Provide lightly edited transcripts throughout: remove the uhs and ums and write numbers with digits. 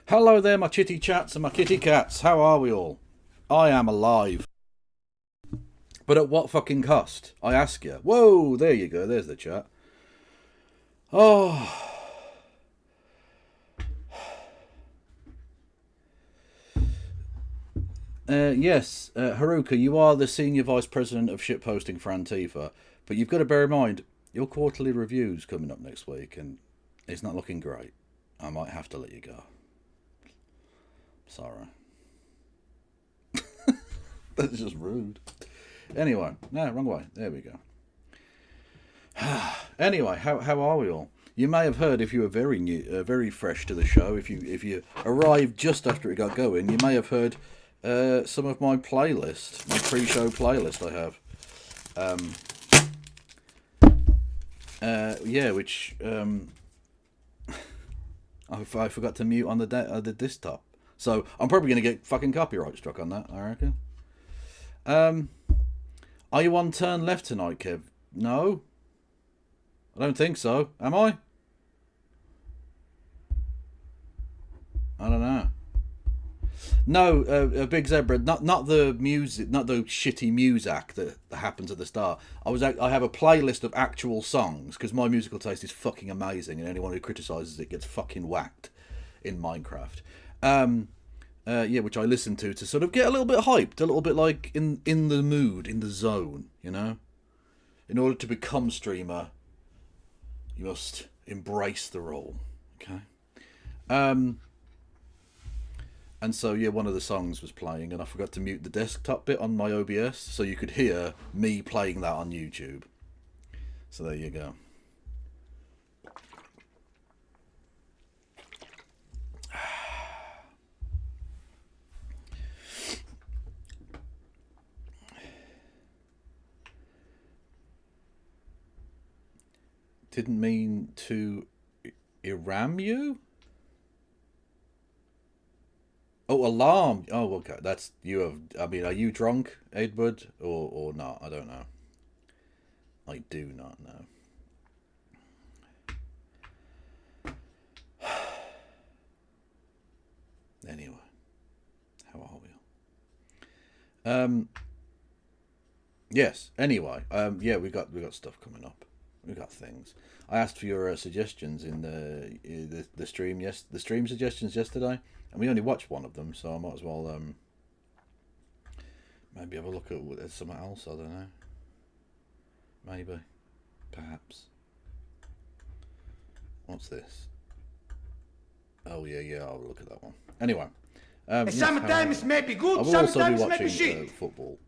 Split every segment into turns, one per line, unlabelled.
Hello there, my chitty chats and my kitty cats. How are we all? I am alive. But at what fucking cost? I ask you. Whoa, there you go. There's the chat. Oh. Yes, Haruka, you are the Senior Vice President of Shitposting for Antifa. But you've got to bear in mind, your quarterly review's coming up next week, and it's not looking great. I might have to let you go. Sorry. That's just rude. Anyway, no, wrong way. There we go. Anyway, how are we all? You may have heard, if you were very new, very fresh to the show, if you arrived just after it got going, you may have heard some of my playlist, my pre-show playlist I have. Yeah, which I forgot to mute on the desktop, so I'm probably going to get fucking copyright struck on that, I reckon. Are you on turn left tonight, Kev? No, I don't think so. Am I? I don't know. No, Big Zebra, not the music, not the shitty music that happens at the start. I have a playlist of actual songs because my musical taste is fucking amazing, and anyone who criticises it gets fucking whacked in Minecraft. Yeah, which I listen to sort of get a little bit hyped, a little bit like in the mood, in the zone, you know. In order to become streamer, you must embrace the role, okay? And so, yeah, one of the songs was playing, and I forgot to mute the desktop bit on my OBS, so you could hear me playing that on YouTube. So there you go. Didn't mean to iram you? Oh, alarm. Oh, okay. That's you have. I mean, are you drunk, Edward, or not? I don't know. I do not know. Anyway, how are we? Yes. Anyway, yeah, we got stuff coming up. We got things. I asked for your suggestions in the stream. Yes, the stream suggestions yesterday. And we only watched one of them, so I might as well maybe have a look at something else. I don't know. Maybe. Perhaps. What's this? Oh, yeah, I'll look at that one. Anyway.
Sometimes may be good,
I will also be
sometimes may be
watching
shit.
football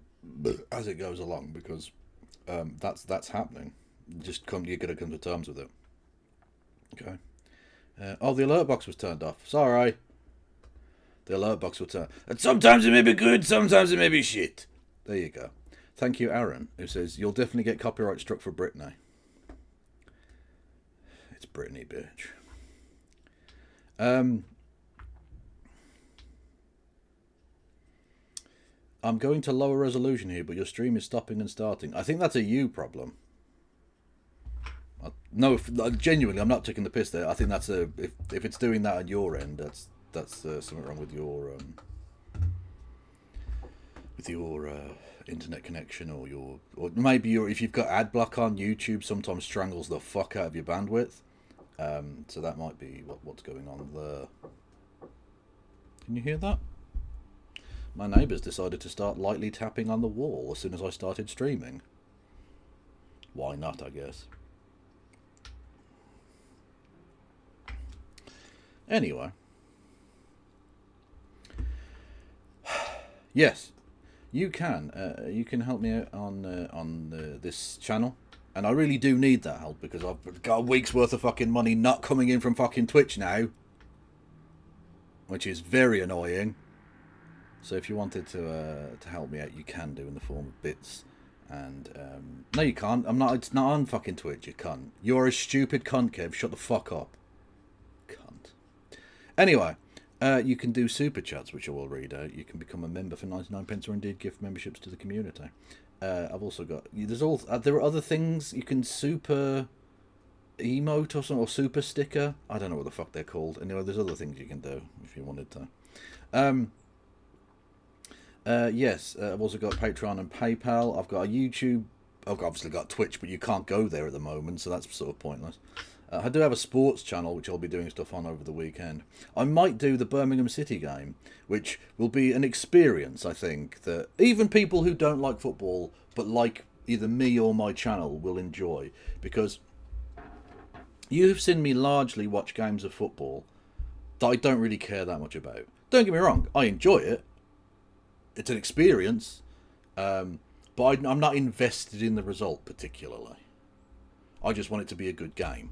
as it goes along, because that's happening. You got to come to terms with it. Okay. Oh, the alert box was turned off. Sorry. The alert box will turn. And sometimes it may be good, sometimes it may be shit. There you go. Thank you, Aaron, who says, you'll definitely get copyright struck for Britney. It's Britney, bitch. I'm going to lower resolution here, but your stream is stopping and starting. I think that's a you problem. No, genuinely, I'm not taking the piss there. I think that's if it's doing that on your end, that's something wrong with your internet connection, or maybe if you've got ad block on. YouTube sometimes strangles the fuck out of your bandwidth, so that might be what's going on there. Can you hear that? My neighbours decided to start lightly tapping on the wall as soon as I started streaming. Why not, I guess. Anyway. Yes, you can help me out on this channel, and I really do need that help because I've got a week's worth of fucking money not coming in from fucking Twitch now, which is very annoying. So if you wanted to help me out, you can do in the form of bits. And no, you can't. I'm not. It's not on fucking Twitch. You can't. You're a stupid cunt, Kev. Shut the fuck up, cunt. Anyway. You can do super chats, which I will read out. You can become a member for 99p, or indeed gift memberships to the community. I've also got there are other things you can super emote or something, or super sticker. I don't know what the fuck they're called. Anyway, there's other things you can do if you wanted to. Yes, I've also got Patreon and PayPal. I've got a YouTube. I've obviously got Twitch, but you can't go there at the moment, so that's sort of pointless. I do have a sports channel, which I'll be doing stuff on over the weekend. I might do the Birmingham City game, which will be an experience, I think, that even people who don't like football, but like either me or my channel, will enjoy. Because you've seen me largely watch games of football that I don't really care that much about. Don't get me wrong, I enjoy it. It's an experience, but I'm not invested in the result particularly. I just want it to be a good game.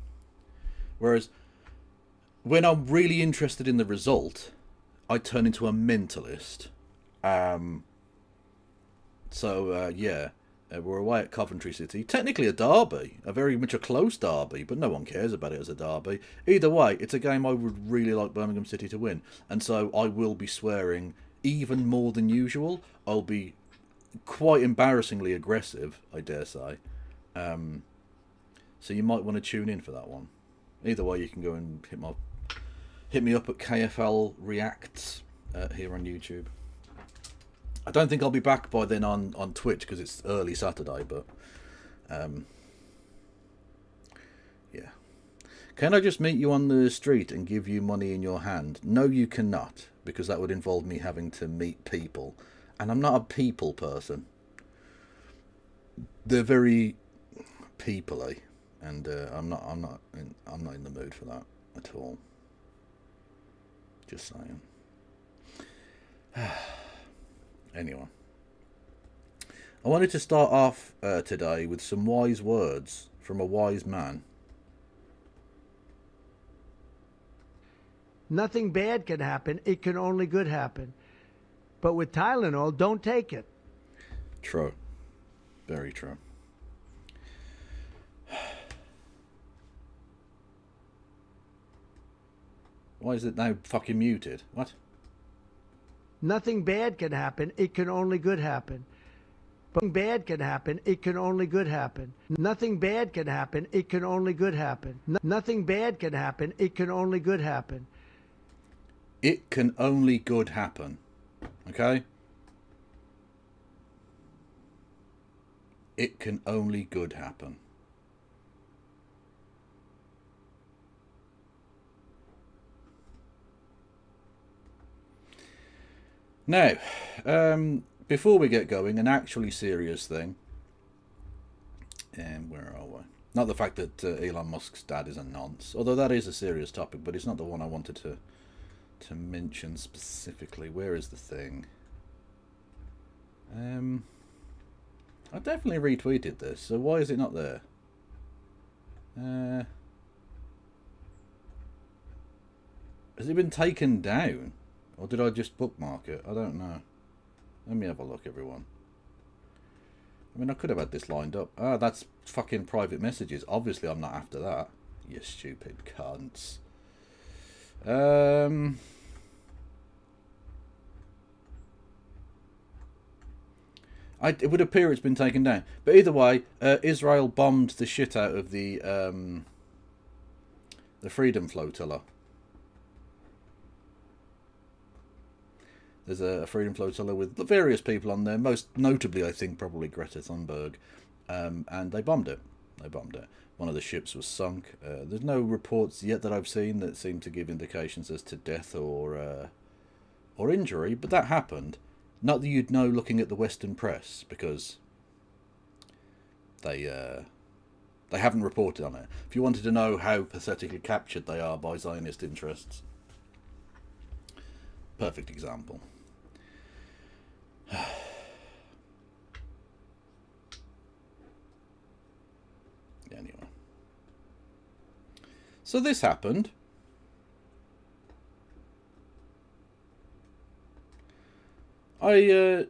Whereas when I'm really interested in the result, I turn into a mentalist. We're away at Coventry City. Technically a derby, a very much a close derby, but no one cares about it as a derby. Either way, it's a game I would really like Birmingham City to win. And so I will be swearing even more than usual. I'll be quite embarrassingly aggressive, I dare say. So you might want to tune in for that one. Either way, you can go and hit me up at KFL Reacts here on YouTube. I don't think I'll be back by then on Twitch because it's early Saturday, but yeah. Can I just meet you on the street and give you money in your hand? No, you cannot, because that would involve me having to meet people, and I'm not a people person. They're very people-y, and I'm not in the mood for that at all. Just saying. Anyway, I wanted to start off today with some wise words from a wise man.
Nothing bad can happen. It can only good happen. But with Tylenol, don't take it.
True. Very true. Why is it now fucking muted? What?
Nothing bad can happen. It can only good happen. But nothing bad can happen. It can only good happen. Nothing bad can happen. It can only good happen. Nothing bad can happen. It can only good happen.
It can only good happen. Okay? It can only good happen. Now, before we get going, an actually serious thing. And where are we? Not the fact that Elon Musk's dad is a nonce, although that is a serious topic, but it's not the one I wanted to mention specifically. Where is the thing? I definitely retweeted this, so why is it not there? Has it been taken down? Or did I just bookmark it? I don't know. Let me have a look, everyone. I mean, I could have had this lined up. Ah, that's fucking private messages. Obviously, I'm not after that. You stupid cunts. It would appear it's been taken down. But either way, Israel bombed the shit out of the Freedom Flotilla. There's a Freedom Flotilla with various people on there, most notably, I think, probably Greta Thunberg, and they bombed it. One of the ships was sunk. There's no reports yet that I've seen that seem to give indications as to death or injury, but that happened. Not that you'd know looking at the Western press, because they haven't reported on it. If you wanted to know how pathetically captured they are by Zionist interests, perfect example. Anyway. So this happened. I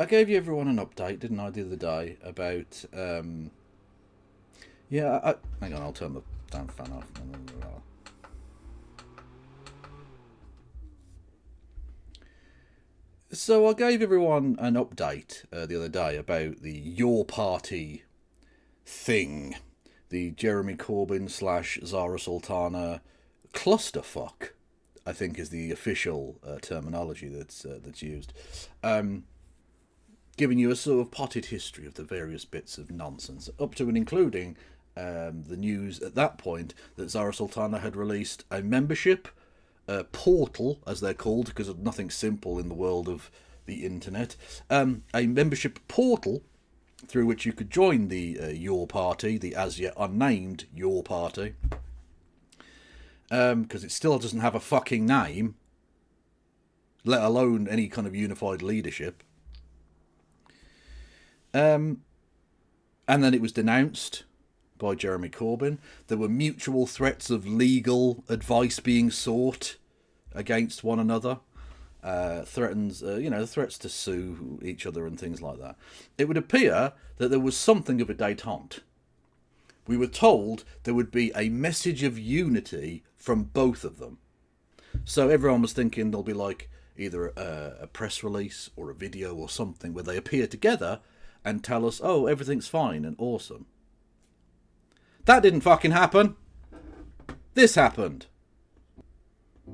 gave you everyone an update, didn't I, the other day about hang on, I'll turn the damn fan off. So I gave everyone an update the other day about the Your Party thing the Jeremy Corbyn / Zara Sultana clusterfuck, I think is the official terminology that's used. Giving you a sort of potted history of the various bits of nonsense, up to and including the news at that point that Zara Sultana had released a membership portal, as they're called, because of nothing simple in the world of the internet, a membership portal through which you could join the Your Party, the as yet unnamed Your Party, because it still doesn't have a fucking name, let alone any kind of unified leadership. And then it was denounced by Jeremy Corbyn. There were mutual threats of legal advice being sought against one another. Threats to sue each other and things like that. It would appear that there was something of a détente. We were told there would be a message of unity from both of them. So everyone was thinking there'll be like either a press release or a video or something where they appear together and tell us, oh, everything's fine and awesome. That didn't fucking happen. This happened.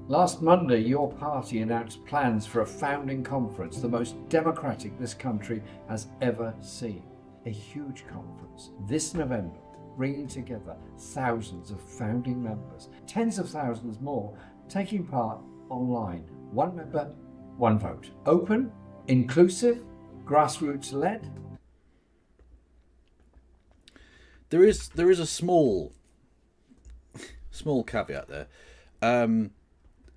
Last Monday, your party announced plans for a founding conference, the most democratic this country has ever seen. A huge conference this November, bringing together thousands of founding members, tens of thousands more taking part online. One member, one vote. Open, inclusive, grassroots-led.
There is a small caveat there.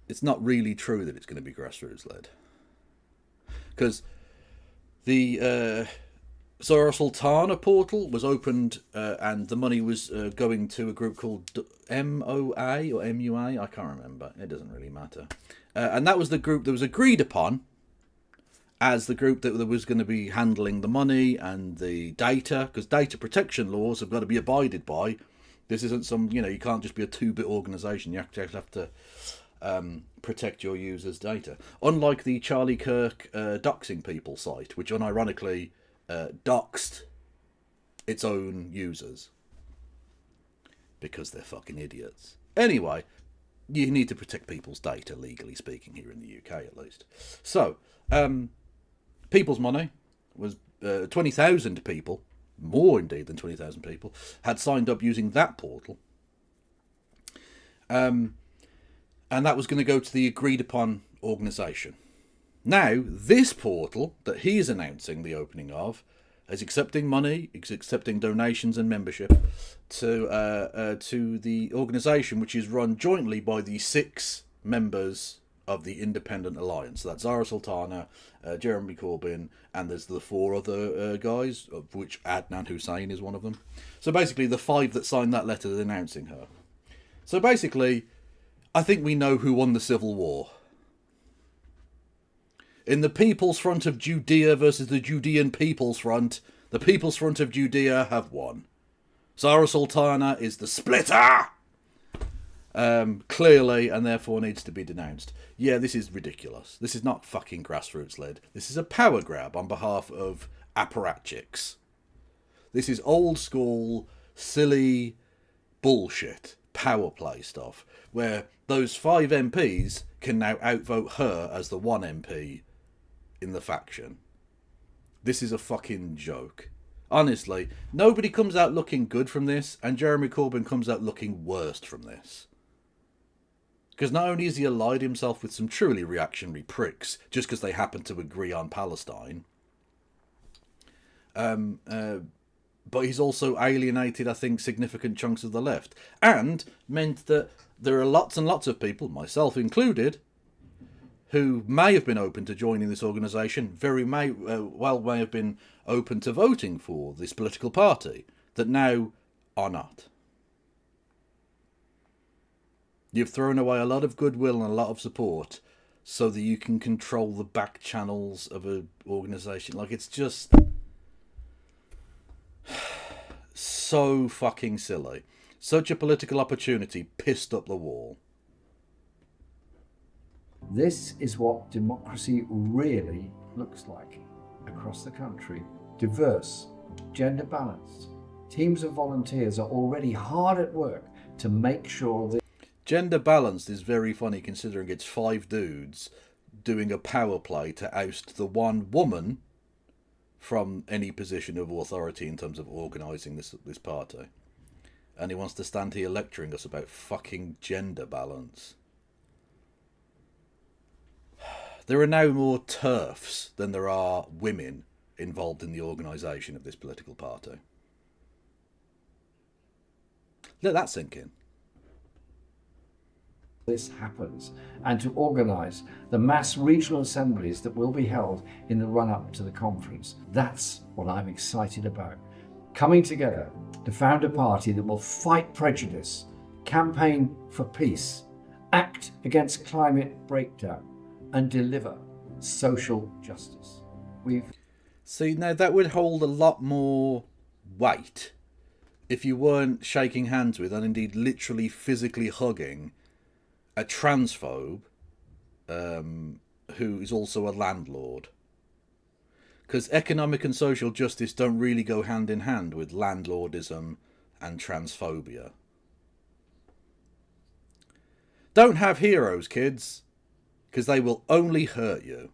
It's not really true that it's going to be grassroots-led, because the Zara Sultana portal was opened and the money was going to a group called MOA or MUA. I can't remember. It doesn't really matter. And that was the group that was agreed upon as the group that was going to be handling the money and the data, because data protection laws have got to be abided by. This isn't some, you can't just be a 2-bit organisation. You actually have to protect your users' data. Unlike the Charlie Kirk doxing people site, which unironically doxed its own users because they're fucking idiots. Anyway, you need to protect people's data, legally speaking, here in the UK at least. So, people's money was 20,000 people, more indeed than 20,000 people, had signed up using that portal. And that was going to go to the agreed upon organisation. Now, this portal that he is announcing the opening of is accepting money, is accepting donations and membership to the organisation, which is run jointly by the 6 members of the Independent Alliance. So that's Zara Sultana, Jeremy Corbyn, and there's the 4 other guys, of which Adnan Hussein is one of them. So basically the 5 that signed that letter denouncing her. So basically, I think we know who won the civil war. In the People's Front of Judea versus the Judean People's Front, the People's Front of Judea have won. Zara Sultana is the splitter! Clearly, and therefore needs to be denounced. Yeah, this is ridiculous. This is not fucking grassroots-led. This is a power grab on behalf of apparatchiks. This is old school, silly bullshit, power play stuff, where those 5 MPs can now outvote her as the 1 MP in the faction. This is a fucking joke. Honestly, nobody comes out looking good from this, and Jeremy Corbyn comes out looking worst from this. Because not only has he allied himself with some truly reactionary pricks just because they happen to agree on Palestine, but he's also alienated, I think, significant chunks of the left, and meant that there are lots and lots of people, myself included, who may have been open to joining this organisation, may have been open to voting for this political party, that now are not. You've thrown away a lot of goodwill and a lot of support so that you can control the back channels of an organisation. Like, it's just so fucking silly. Such a political opportunity pissed up the wall.
This is what democracy really looks like across the country. Diverse, gender balanced, Teams of volunteers are already hard at work to make sure that
Gender balanced is very funny considering it's 5 dudes doing a power play to oust the one woman from any position of authority in terms of organising this party. And he wants to stand here lecturing us about fucking gender balance. There are now more TERFs than there are women involved in the organisation of this political party. Let that sink in.
this happens, and to organise the mass regional assemblies that will be held in the run-up to the conference. That's what I'm excited about. Coming together to found a party that will fight prejudice, campaign for peace, act against climate breakdown, and deliver social justice.
See, now that would hold a lot more weight if you weren't shaking hands with, and indeed literally physically hugging, a transphobe who is also a landlord. Because economic and social justice don't really go hand in hand with landlordism and transphobia. Don't have heroes, kids, because they will only hurt you.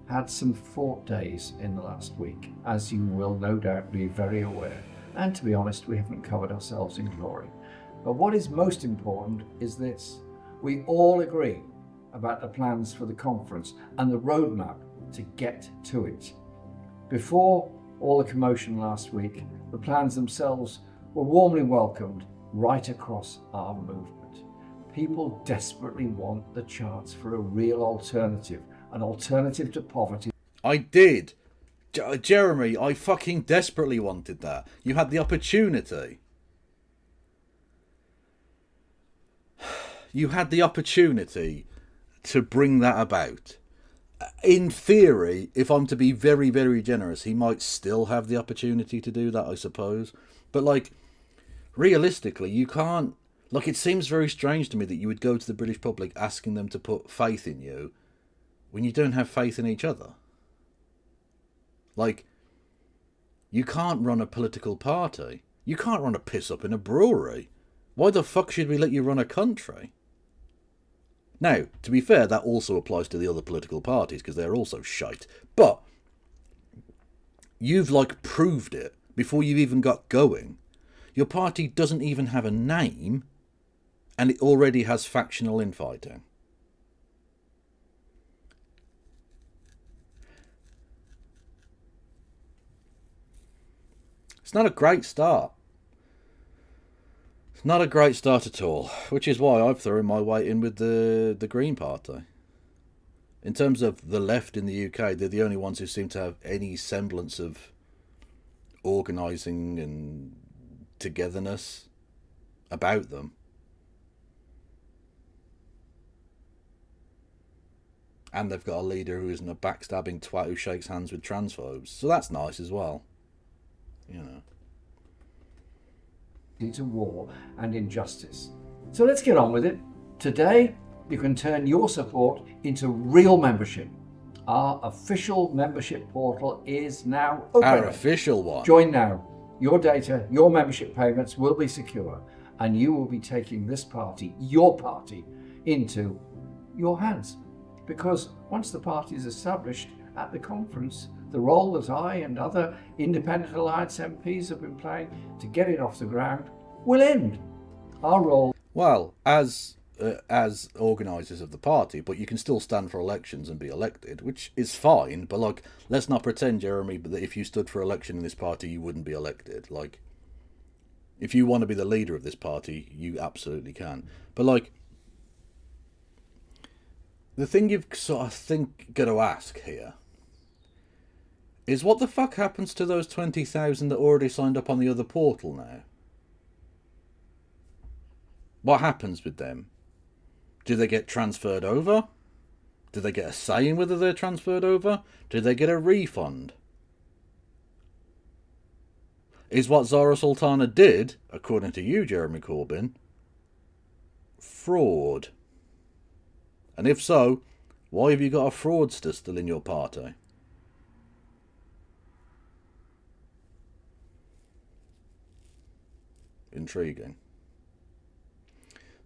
Had some fraught days in the last week, as you will no doubt be very aware. And to be honest, we haven't covered ourselves in glory. But what is most important is this. We all agree about the plans for the conference and the roadmap to get to it. Before all the commotion last week, the plans themselves were warmly welcomed right across our movement. People desperately want the chance for a real alternative, an alternative to poverty.
I did. Jeremy, I fucking desperately wanted that. You had the opportunity. You had the opportunity to bring that about. In theory, if I'm to be very, very generous, he might still have the opportunity to do that, I suppose. But, like, realistically, you can't... Like, it seems very strange to me that you would go to the British public asking them to put faith in you when you don't have faith in each other. Like, you can't run a political party. You can't run a piss up in a brewery. Why the fuck should we let you run a country? Now, to be fair, that also applies to the other political parties, because they're also shite. But you've, like, proved it before you've even got going. Your party doesn't even have a name, and it already has factional infighting. It's not a great start. It's not a great start at all, which is why I've thrown my weight in with the Green Party. In terms of the left in the UK, they're the only ones who seem to have any semblance of organising and togetherness about them. And they've got a leader who isn't a backstabbing twat who shakes hands with transphobes. So that's nice as well. You know.
To war and injustice. So let's get on with it. Today, you can turn your support into real membership. Our official membership portal is now open.
Our official one.
Join now. Your data, your membership payments will be secure, and you will be taking this party, your party, into your hands. Because once the party is established at the conference, the role that I and other independent alliance MPs have been playing to get it off the ground will end. Our role...
Well, as organisers of the party, but you can still stand for elections and be elected, which is fine, but, like, let's not pretend, Jeremy, that if you stood for election in this party, you wouldn't be elected. Like, if you want to be the leader of this party, you absolutely can. But, like, the thing you've sort of got to ask here is what the fuck happens to those 20,000 that already signed up on the other portal now? What happens with them? Do they get transferred over? Do they get a say in whether they're transferred over? Do they get a refund? Is what Zara Sultana did, according to you, Jeremy Corbyn, fraud? And if so, why have you got a fraudster still in your party? intriguing.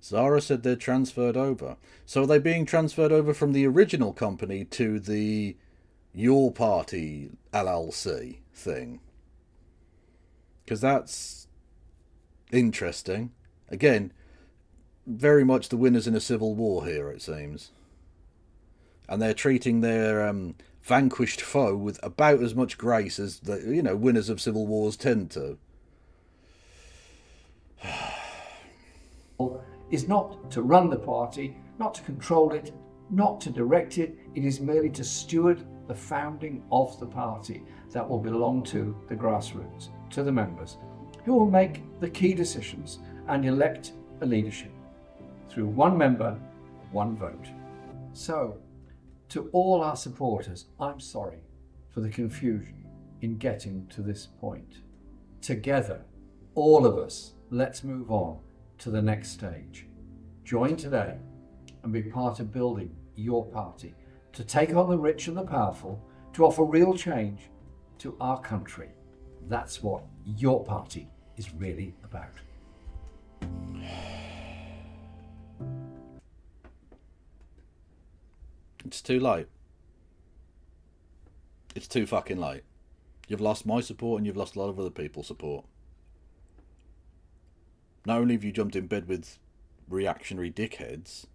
Zara said they're transferred over. So are they being transferred over from the original company to the Your Party LLC thing? Because that's interesting. Again, very much the winners in a civil war here, it seems. And they're treating their vanquished foe with about as much grace as the winners of civil wars tend to.
Is not to run the party, not to control it, not to direct it. It is merely to steward the founding of the party that will belong to the grassroots, to the members, who will make the key decisions and elect a leadership through one member, one vote. So, to all our supporters, I'm sorry for the confusion in getting to this point. Together, all of us, let's move on to the next stage. Join today and be part of building your party, to take on the rich and the powerful, to offer real change to our country. That's what your party is really about.
It's too late. It's too fucking late. You've lost my support and you've lost a lot of other people's support. Not only have you jumped in bed with reactionary dickheads,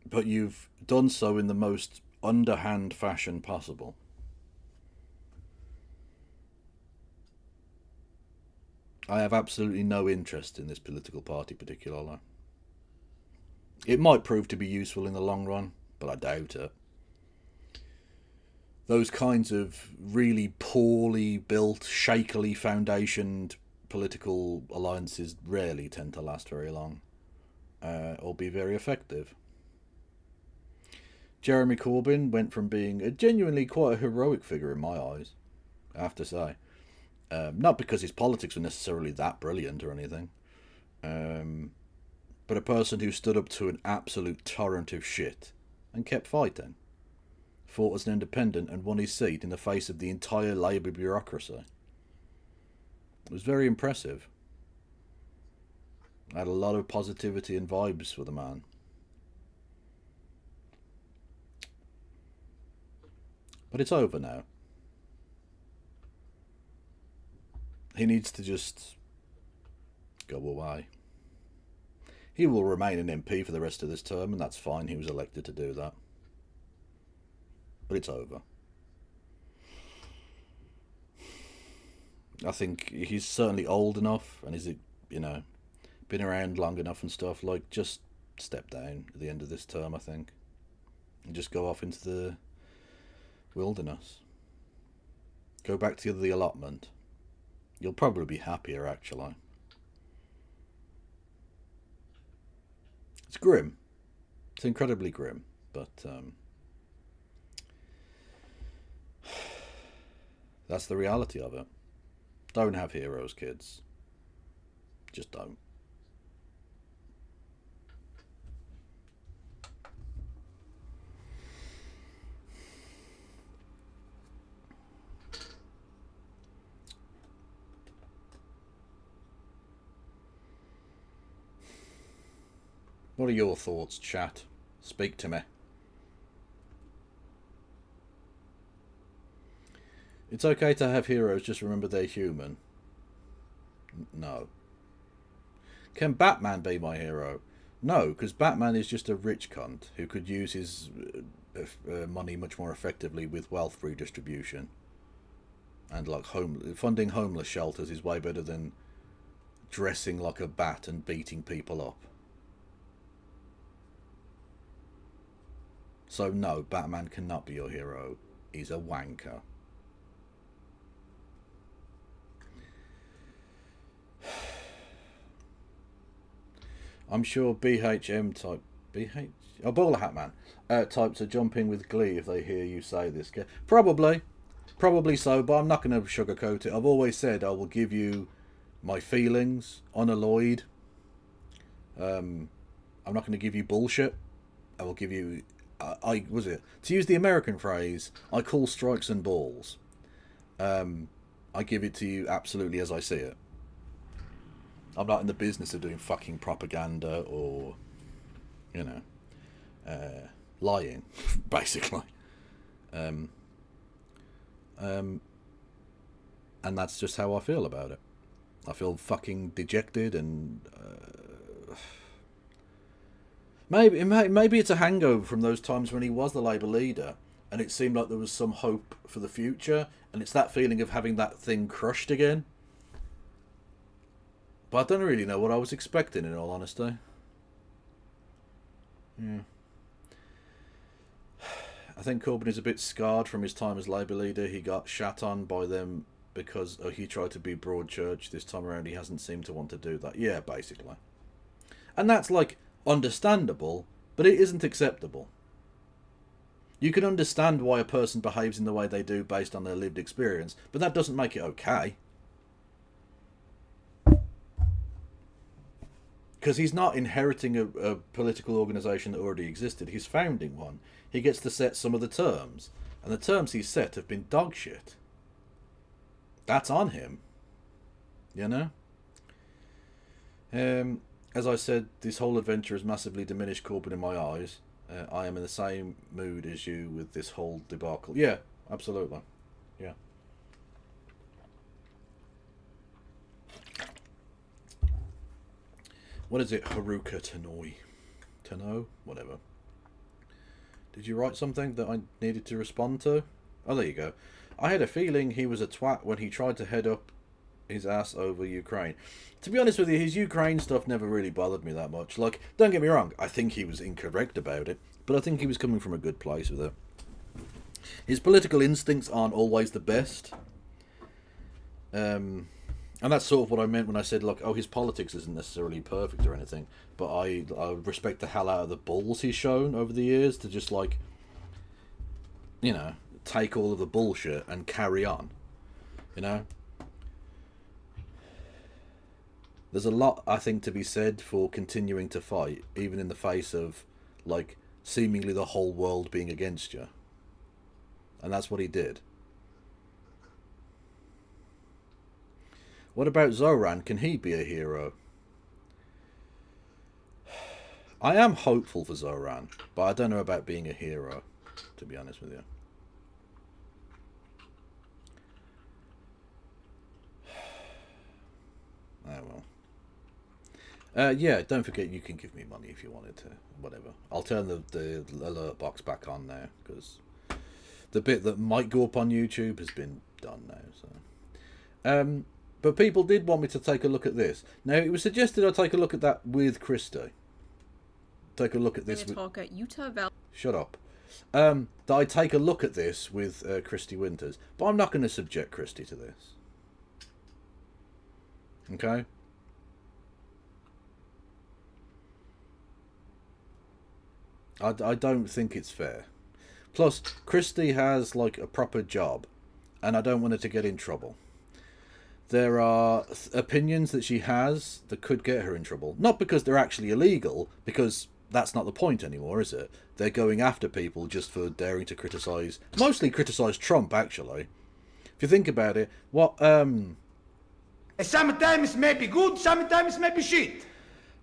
but you've done so in the most underhand fashion possible. I have absolutely no interest in this political party particularly. It might prove to be useful in the long run, but I doubt it. Those kinds of really poorly built, shakily foundationed political alliances rarely tend to last very long, or be very effective. Jeremy Corbyn went from being a genuinely quite a heroic figure in my eyes, I have to say. Not because his politics were necessarily that brilliant or anything, but a person who stood up to an absolute torrent of shit and kept fighting. Fought as an independent and won his seat in the face of the entire Labour bureaucracy. It was very impressive. I had a lot of positivity and vibes for the man. But it's over now. He needs to just go away. He will remain an MP for the rest of this term, and that's fine. He was elected to do that. But it's over. I think he's certainly old enough, and he's, been around long enough and stuff. Like, just step down at the end of this term, I think. And just go off into the wilderness. Go back to the allotment. You'll probably be happier, actually. It's grim. It's incredibly grim, but that's the reality of it. Don't have heroes, kids. Just don't. What are your thoughts, chat? Speak to me. It's okay to have heroes, just remember they're human. No. Can Batman be my hero? No, because Batman is just a rich cunt who could use his money much more effectively with wealth redistribution. And like funding homeless shelters is way better than dressing like a bat and beating people up. So no, Batman cannot be your hero. He's a wanker. I'm sure BHM type... Bowler Hat Man types are jumping with glee if they hear you say this. Probably so, but I'm not going to sugarcoat it. I've always said I will give you my feelings, unalloyed. I'm not going to give you bullshit. I will give you... to use the American phrase, I call strikes and balls. I I give it to you absolutely as I see it. I'm not in the business of doing fucking propaganda or, you know, lying, basically. And that's just how I feel about it. I feel fucking dejected, and maybe it's a hangover from those times when he was the Labour leader, and it seemed like there was some hope for the future, and it's that feeling of having that thing crushed again. But I don't really know what I was expecting, in all honesty. Yeah. I think Corbyn is a bit scarred from his time as Labour leader. He got shat on by them because he tried to be broad church. This time around, he hasn't seemed to want to do that. Yeah, basically. And that's, like, understandable, but it isn't acceptable. You can understand why a person behaves in the way they do based on their lived experience, but that doesn't make it okay. Because he's not inheriting a political organisation that already existed. He's founding one. He gets to set some of the terms. And the terms he's set have been dog shit. That's on him. You know? As I said, this whole adventure has massively diminished Corbyn in my eyes. I am in the same mood as you with this whole debacle. Yeah, absolutely. Yeah. What is it? Haruka Tanoi? Tano? Whatever. Did you write something that I needed to respond to? Oh, there you go. I had a feeling he was a twat when he tried to head up his ass over Ukraine. To be honest with you, his Ukraine stuff never really bothered me that much. Like, don't get me wrong, I think he was incorrect about it, but I think he was coming from a good place with it. His political instincts aren't always the best. And that's sort of what I meant when I said, like, oh, his politics isn't necessarily perfect or anything, but I respect the hell out of the balls he's shown over the years to just, like, you know, take all of the bullshit and carry on, you know? There's a lot, I think, to be said for continuing to fight, even in the face of, like, seemingly the whole world being against you. And that's what he did. What about Zoran? Can he be a hero? I am hopeful for Zoran, but I don't know about being a hero, to be honest with you. Oh well. Yeah, don't forget you can give me money if you wanted to. Whatever. I'll turn the alert box back on now, because the bit that might go up on YouTube has been done now. So, but people did want me to take a look at this. Now, it was suggested I take a look at that with Christy. Take a look at this.
Talk at Utah Valley.
Shut up. That I take a look at this with Christy Winters, but I'm not going to subject Christy to this. Okay? I don't think it's fair. Plus, Christy has, like, a proper job, and I don't want her to get in trouble. There are opinions that she has that could get her in trouble. Not because they're actually illegal, because that's not the point anymore, is it? They're going after people just for daring to criticise... Mostly criticise Trump, actually. If you think about it,
sometimes may be good, sometimes may be shit.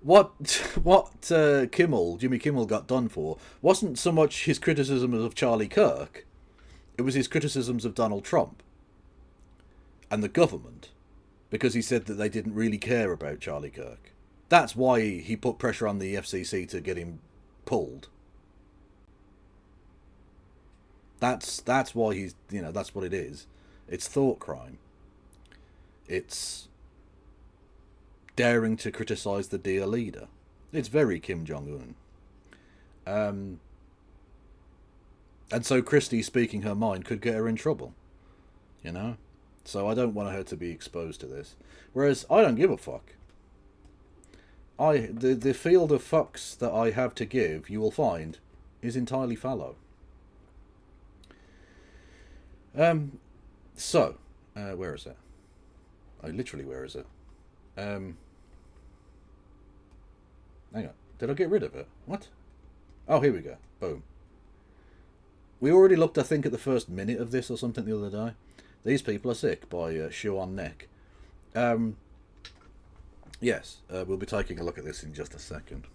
What Jimmy Kimmel got done for wasn't so much his criticism of Charlie Kirk, it was his criticisms of Donald Trump and the government, because he said that they didn't really care about Charlie Kirk. That's why he put pressure on the FCC to get him pulled. That's why he's, you know, that's what it is. It's thought crime. It's daring to criticise the dear leader. It's very Kim Jong-un. And so Christie speaking her mind could get her in trouble. You know? So I don't want her to be exposed to this. Whereas I don't give a fuck. The field of fucks that I have to give, you will find, is entirely fallow. So, where is it? Literally, where is it? Hang on. Did I get rid of it? What? Oh, here we go. Boom. We already looked, I think, at the first minute of this or something the other day. These People Are Sick by Shoe on Neck. Yes, we'll be taking a look at this in just a second.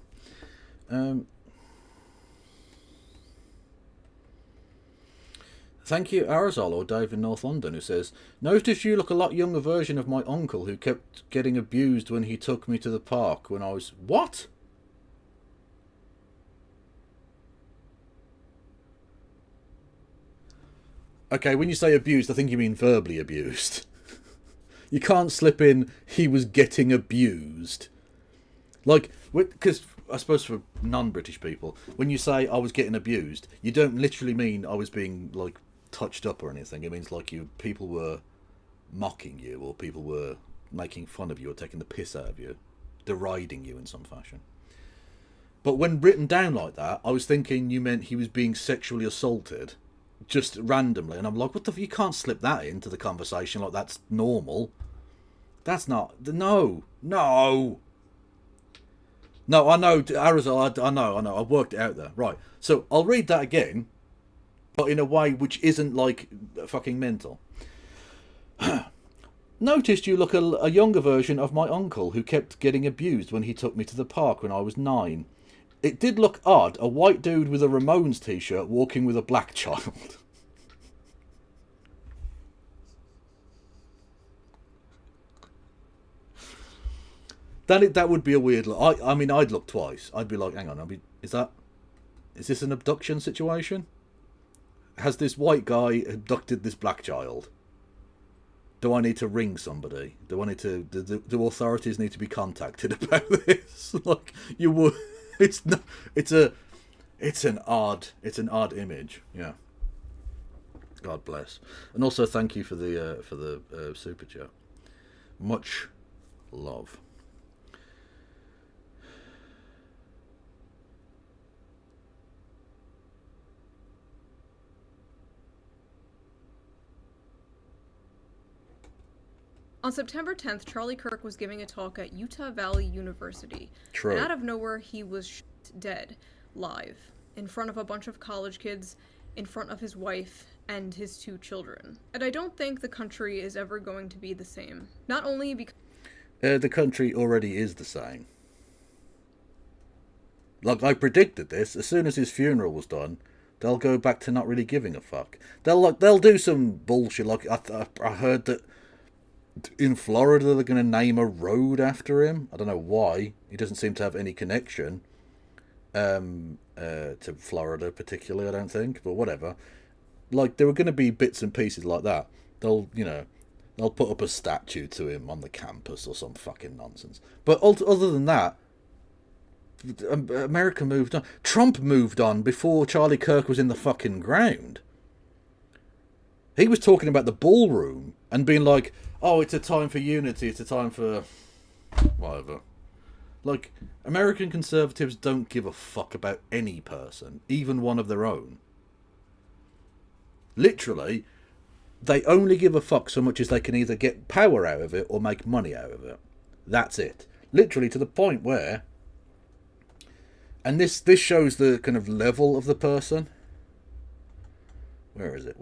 Thank you, Arizal or Dave in North London, who says, noticed you look a lot younger version of my uncle who kept getting abused when he took me to the park when I was... What? Okay, when you say abused, I think you mean verbally abused. You can't slip in, he was getting abused. Like, because I suppose for non-British people, when you say I was getting abused, you don't literally mean I was being, like, touched up or anything. It means, like, people were mocking you, or people were making fun of you, or taking the piss out of you, deriding you in some fashion. But when written down like that, I was thinking you meant he was being sexually assaulted, just randomly, and I'm like, what the f... You can't slip that into the conversation like that's normal. That's not... No, I know, Arizal, I know, I've worked it out there. Right, so I'll read that again, but in a way which isn't, like, fucking mental. Noticed you look a younger version of my uncle who kept getting abused when he took me to the park when I was 9. It did look odd, a white dude with a Ramones t-shirt walking with a black child. That would be a weird look. I mean, I'd look twice. I'd be like, hang on, is this an abduction situation? Has this white guy abducted this black child? Do I need to ring somebody? Do authorities need to be contacted about this? Like, you would... It's an odd image. Yeah. God bless. And also thank you for the super chat. Much love.
On September 10th, Charlie Kirk was giving a talk at Utah Valley University.
True.
And out of nowhere, he was dead, live, in front of a bunch of college kids, in front of his wife and his 2 children. And I don't think the country is ever going to be the same. Not only because...
the country already is the same. Like, I predicted this. As soon as his funeral was done, they'll go back to not really giving a fuck. They'll do some bullshit. Like, I heard that in Florida they're going to name a road after him. I don't know why. He doesn't seem to have any connection to Florida particularly, I don't think, but whatever. Like, there were going to be bits and pieces like that. They'll put up a statue to him on the campus or some fucking nonsense. But other than that, America moved on. Trump moved on before Charlie Kirk was in the fucking ground. He was talking about the ballroom and being like, oh, it's a time for unity, it's a time for whatever. Like, American conservatives don't give a fuck about any person, even one of their own. Literally, they only give a fuck so much as they can either get power out of it or make money out of it. That's it. Literally to the point where... And this shows the kind of level of the person. Where is it?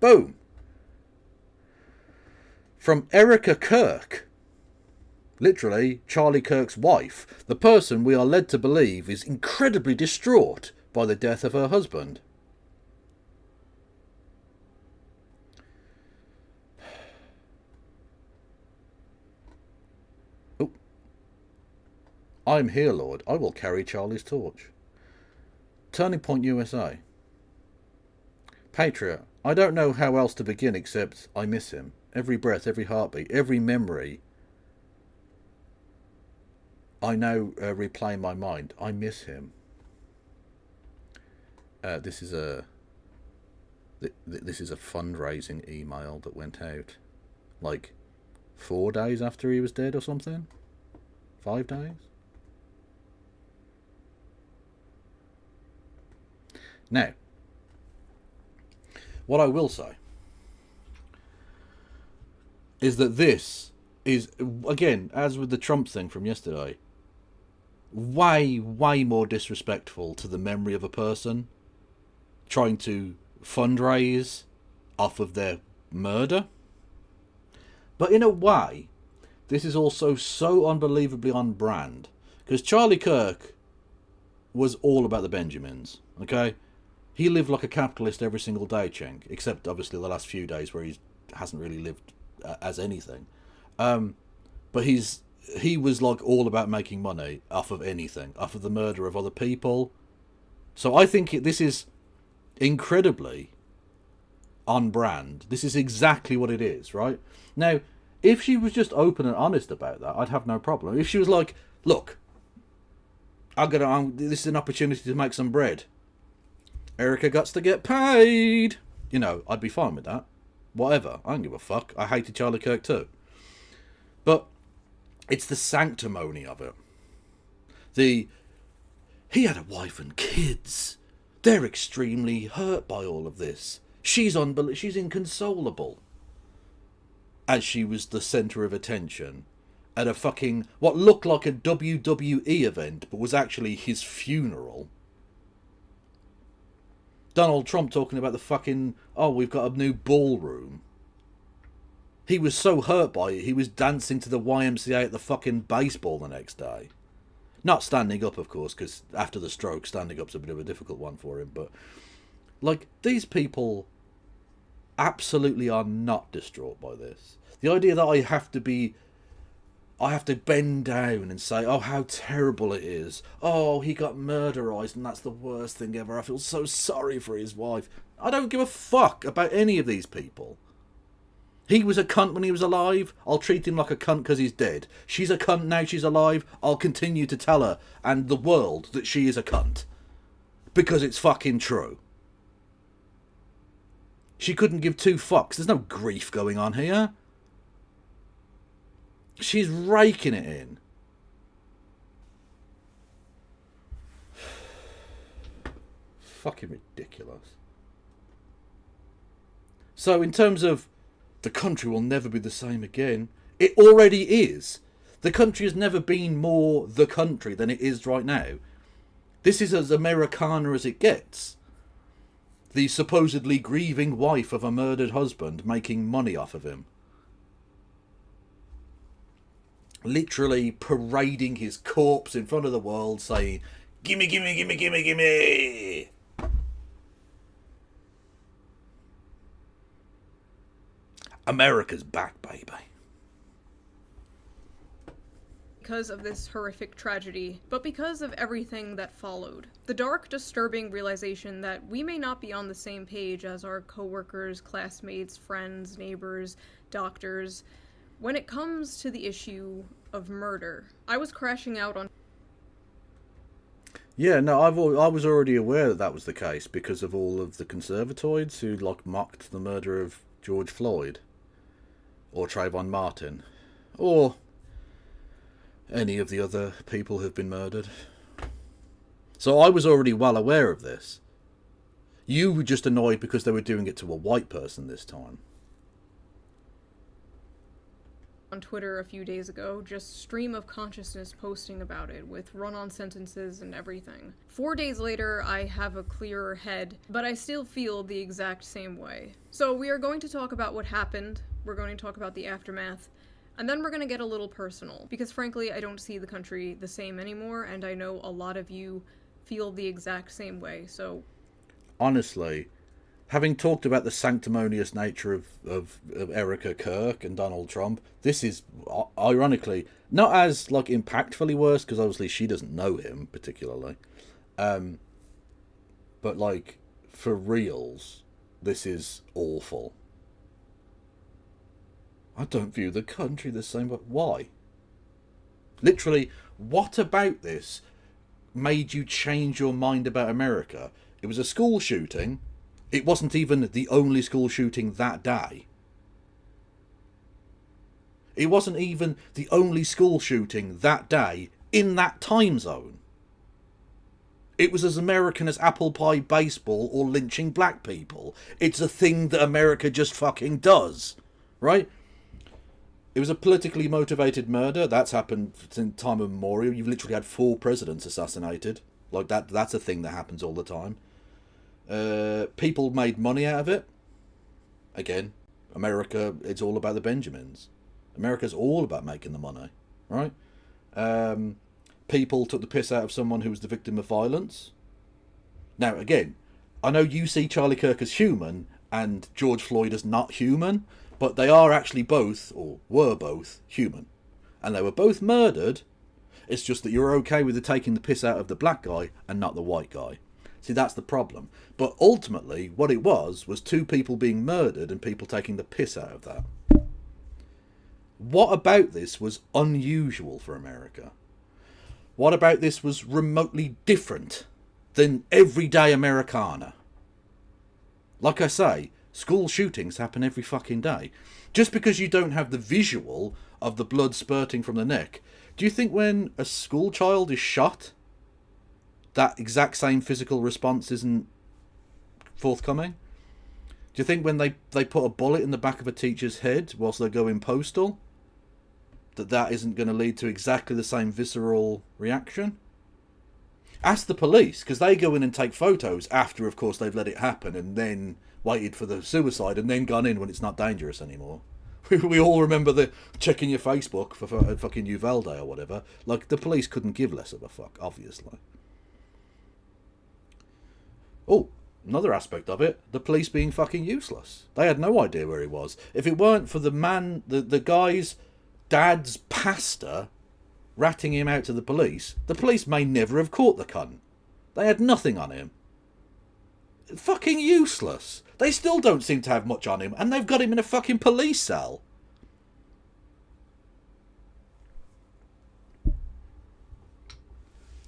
Boom! From Erica Kirk. Literally, Charlie Kirk's wife. The person we are led to believe is incredibly distraught by the death of her husband. Oh. I'm here, Lord. I will carry Charlie's torch. Turning Point USA. Patriot. I don't know how else to begin except I miss him. Every breath, every heartbeat, every memory. I now replay in my mind. I miss him. This is a fundraising email that went out like 4 days after he was dead or something. 5 days. Now, what I will say is that this is, again, as with the Trump thing from yesterday, way more disrespectful to the memory of a person trying to fundraise off of their murder. But in a way, this is also so unbelievably on brand. Because Charlie Kirk was all about the Benjamins, okay? He lived like a capitalist every single day, Cheng. Except, obviously, the last few days where he hasn't really lived as anything. But he was like all about making money off of anything. Off of the murder of other people. So I think this is incredibly on brand. This is exactly what it is, right? Now, if she was just open and honest about that, I'd have no problem. If she was like, look, this is an opportunity to make some bread. Erica got to get paid. You know, I'd be fine with that. Whatever. I don't give a fuck. I hated Charlie Kirk too. But it's the sanctimony of it. He had a wife and kids. They're extremely hurt by all of this. She's inconsolable. As she was the centre of attention at a fucking, what looked like a WWE event, but was actually his funeral. Donald Trump talking about the fucking, we've got a new ballroom. He was so hurt by it, he was dancing to the YMCA at the fucking baseball the next day. Not standing up, of course, because after the stroke, standing up's a bit of a difficult one for him. But, like, these people absolutely are not distraught by this. The idea that I have to bend down and say, oh, how terrible it is. Oh, he got murderized and that's the worst thing ever. I feel so sorry for his wife. I don't give a fuck about any of these people. He was a cunt when he was alive. I'll treat him like a cunt because he's dead. She's a cunt now she's alive. I'll continue to tell her and the world that she is a cunt. Because it's fucking true. She couldn't give two fucks. There's no grief going on here. She's raking it in. Fucking ridiculous. So in terms of the country will never be the same again, it already is. The country has never been more the country than it is right now. This is as Americana as it gets. The supposedly grieving wife of a murdered husband making money off of him. Literally parading his corpse in front of the world saying, gimme, gimme, gimme, gimme, gimme. America's back, baby.
Because of this horrific tragedy, but because of everything that followed. The dark, disturbing realization that we may not be on the same page as our coworkers, classmates, friends, neighbors, doctors, when it comes to the issue of murder. I was crashing out on...
Yeah, no, I was already aware that was the case because of all of the conservatoids who, like, mocked the murder of George Floyd. Or Trayvon Martin. Or any of the other people who've been murdered. So I was already well aware of this. You were just annoyed because they were doing it to a white person this time.
On Twitter a few days ago, just stream of consciousness posting about it, with run-on sentences and everything. 4 days later, I have a clearer head, but I still feel the exact same way. So we are going to talk about what happened, we're going to talk about the aftermath, and then we're going to get a little personal, because frankly, I don't see the country the same anymore, and I know a lot of you feel the exact same way, so...
Honestly, having talked about the sanctimonious nature of Erica Kirk and Donald Trump, this is, ironically, not as, like, impactfully worse, because obviously she doesn't know him, particularly. But, like, for reals, this is awful. I don't view the country the same, but why? Literally, what about this made you change your mind about America? It was a school shooting. It wasn't even the only school shooting that day. It wasn't even the only school shooting that day in that time zone. It was as American as apple pie baseball or lynching black people. It's a thing that America just fucking does, right? It was a politically motivated murder. That's happened since time immemorial. You've literally had 4 presidents assassinated. Like, that's a thing that happens all the time. People made money out of it. Again, America, it's all about the Benjamins. America's all about making the money, right? People took the piss out of someone who was the victim of violence. Now, again, I know you see Charlie Kirk as human and George Floyd as not human, but they are actually both, or were both, human. And they were both murdered. It's just that you're okay with the taking the piss out of the black guy and not the white guy. See, that's the problem. But ultimately, what it was two people being murdered and people taking the piss out of that. What about this was unusual for America? What about this was remotely different than everyday Americana? Like I say, school shootings happen every fucking day. Just because you don't have the visual of the blood spurting from the neck, do you think when a school child is shot, that exact same physical response isn't forthcoming? Do you think when they put a bullet in the back of a teacher's head whilst they're going postal, that isn't going to lead to exactly the same visceral reaction? Ask the police, because they go in and take photos after, of course, they've let it happen and then waited for the suicide and then gone in when it's not dangerous anymore. We all remember the checking your Facebook for fucking Uvalde or whatever. Like, the police couldn't give less of a fuck, obviously. Oh, another aspect of it, the police being fucking useless. They had no idea where he was. If it weren't for the man, the guy's dad's pastor ratting him out to the police may never have caught the cunt. They had nothing on him. Fucking useless. They still don't seem to have much on him, and they've got him in a fucking police cell.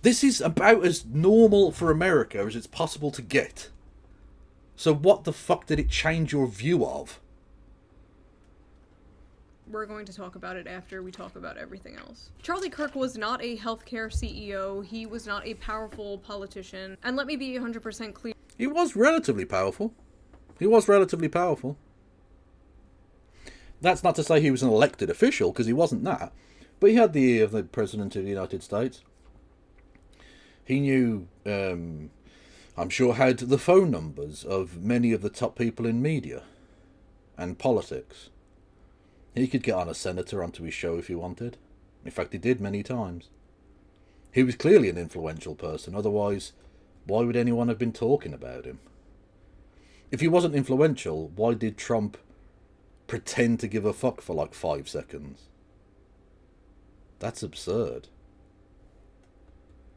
This is about as normal for America as it's possible to get. So what the fuck did it change your view of?
We're going to talk about it after we talk about everything else. Charlie Kirk was not a healthcare CEO. He was not a powerful politician. And let me be 100% clear.
He was relatively powerful. He was relatively powerful. That's not to say he was an elected official, because he wasn't that. But he had the ear of the President of the United States. He knew, I'm sure, had the phone numbers of many of the top people in media and politics. He could get on a senator onto his show if he wanted. In fact, he did many times. He was clearly an influential person, otherwise, why would anyone have been talking about him? If he wasn't influential, why did Trump pretend to give a fuck for like 5 seconds? That's absurd.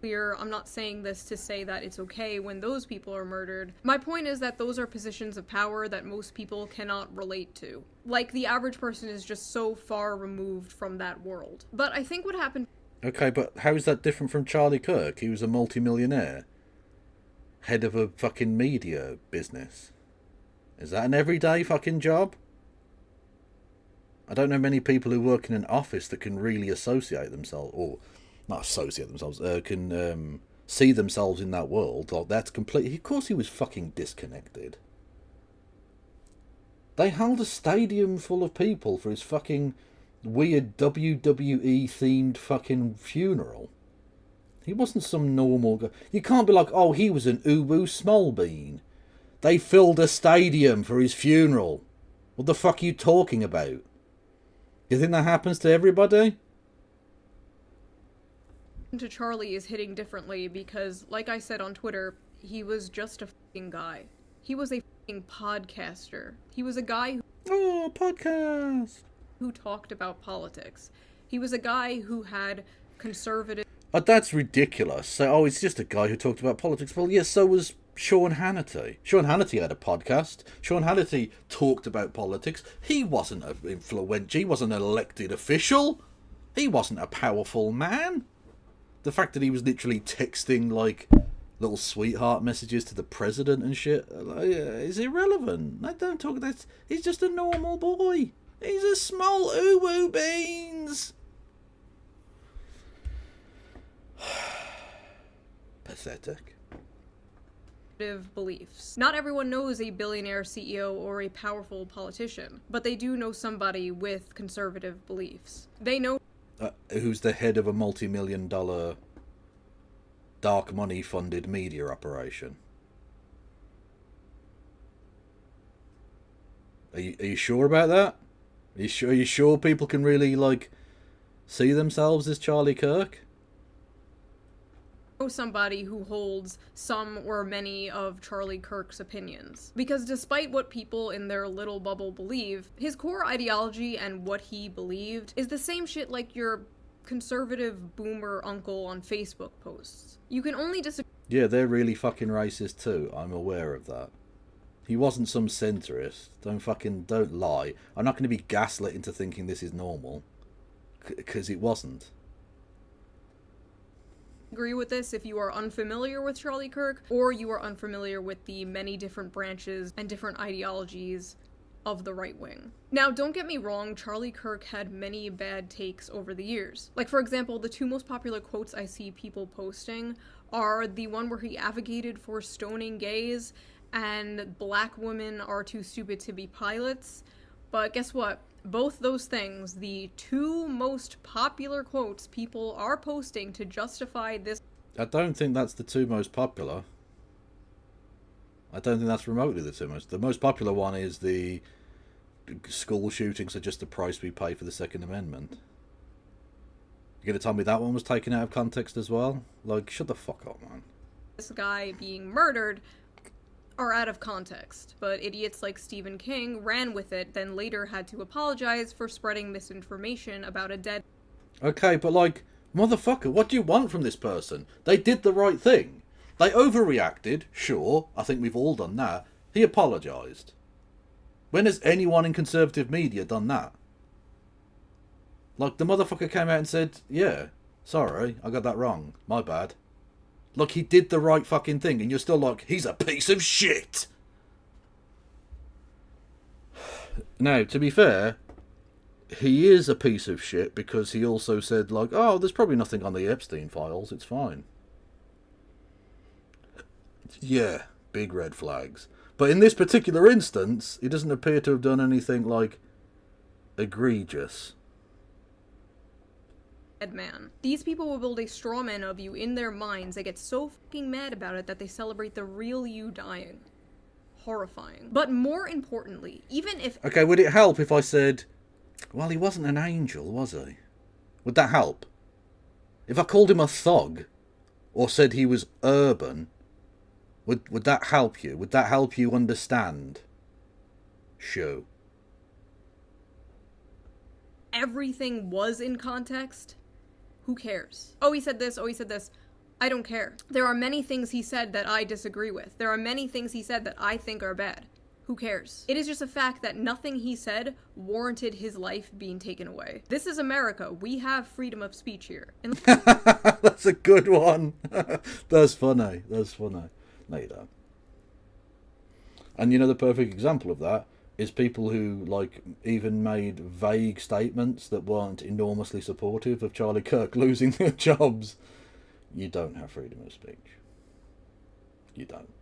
I'm not saying this to say that it's okay when those people are murdered. My point is that those are positions of power that most people cannot relate to. Like, the average person is just so far removed from that world. But I think what happened...
Okay, but how is that different from Charlie Kirk? He was a multi-millionaire. Head of a fucking media business. Is that an everyday fucking job? I don't know many people who work in an office that can really associate themselves, or not associate themselves, can see themselves in that world. Like, that's completely... Of course he was fucking disconnected. They held a stadium full of people for his fucking weird WWE themed fucking funeral. He wasn't some normal guy. You can't be like, oh, he was an uwu small bean. They filled a stadium for his funeral. What the fuck are you talking about? You think that happens to everybody?
To Charlie is hitting differently because, like I said on Twitter, he was just a fucking guy. He was a fucking podcaster. He was a guy who talked about politics. He was a guy who had conservative...
Oh, that's ridiculous. So, it's just a guy who talked about politics. Well, yes, so was Sean Hannity. Sean Hannity had a podcast. Sean Hannity talked about politics. He wasn't an influential. He wasn't an elected official. He wasn't a powerful man. The fact that he was literally texting, like, little sweetheart messages to the president and shit is irrelevant. I don't talk... He's just a normal boy. He's a small uwu beans. Pathetic.
Beliefs. Not everyone knows a billionaire CEO or a powerful politician, but they do know somebody with conservative beliefs. They know
who's the head of a multi-million-dollar dark money funded media operation. Are you sure about that? Are you sure people can really, like, see themselves as Charlie Kirk?
Somebody who holds some or many of Charlie Kirk's opinions. Because despite what people in their little bubble believe, his core ideology and what he believed is the same shit like your conservative boomer uncle on Facebook posts. You can only disagree.
Yeah, they're really fucking racist too. I'm aware of that. He wasn't some centrist. Don't lie. I'm not going to be gaslit into thinking this is normal. Because it wasn't.
Agree with this if you are unfamiliar with Charlie Kirk, or you are unfamiliar with the many different branches and different ideologies of the right wing. Now, don't get me wrong, Charlie Kirk had many bad takes over the years. Like, for example, the two most popular quotes I see people posting are the one where he advocated for stoning gays and black women are too stupid to be pilots. But guess what? Both those things, the two most popular quotes people are posting to justify this.
I don't think that's the two most popular. I don't think that's remotely the two most. The most popular one is the school shootings are just the price we pay for the Second Amendment. You're going to tell me that one was taken out of context as well? Like, shut the fuck up, man.
This guy being murdered are out of context, but idiots like Stephen King ran with it, then later had to apologize for spreading misinformation about a dead...
Okay, but like, motherfucker, what do you want from this person? They did the right thing. They overreacted, sure, I think we've all done that. He apologised. When has anyone in conservative media done that? Like, the motherfucker came out and said, yeah, sorry, I got that wrong, my bad. Look, he did the right fucking thing, and you're still like, he's a piece of shit! Now, to be fair, he is a piece of shit because he also said, like, oh, there's probably nothing on the Epstein files, it's fine. Yeah, big red flags. But in this particular instance, he doesn't appear to have done anything, like, egregious.
Man. These people will build a straw man of you in their minds. They get so fucking mad about it that they celebrate the real you dying. Horrifying. But more importantly, even if...
Okay, would it help if I said, well, he wasn't an angel, was he? Would that help? If I called him a thug, or said he was urban, would that help you? Would that help you understand? Sure.
Everything was in context. Who cares? Oh, he said this. Oh, he said this. I don't care. There are many things he said that I disagree with. There are many things he said that I think are bad. Who cares? It is just a fact that nothing he said warranted his life being taken away. This is America. We have freedom of speech here. And
that's a good one. That's funny. That's funny. No, you don't. And you know the perfect example of that is people who, like, even made vague statements that weren't enormously supportive of Charlie Kirk losing their jobs. You don't have freedom of speech. You don't.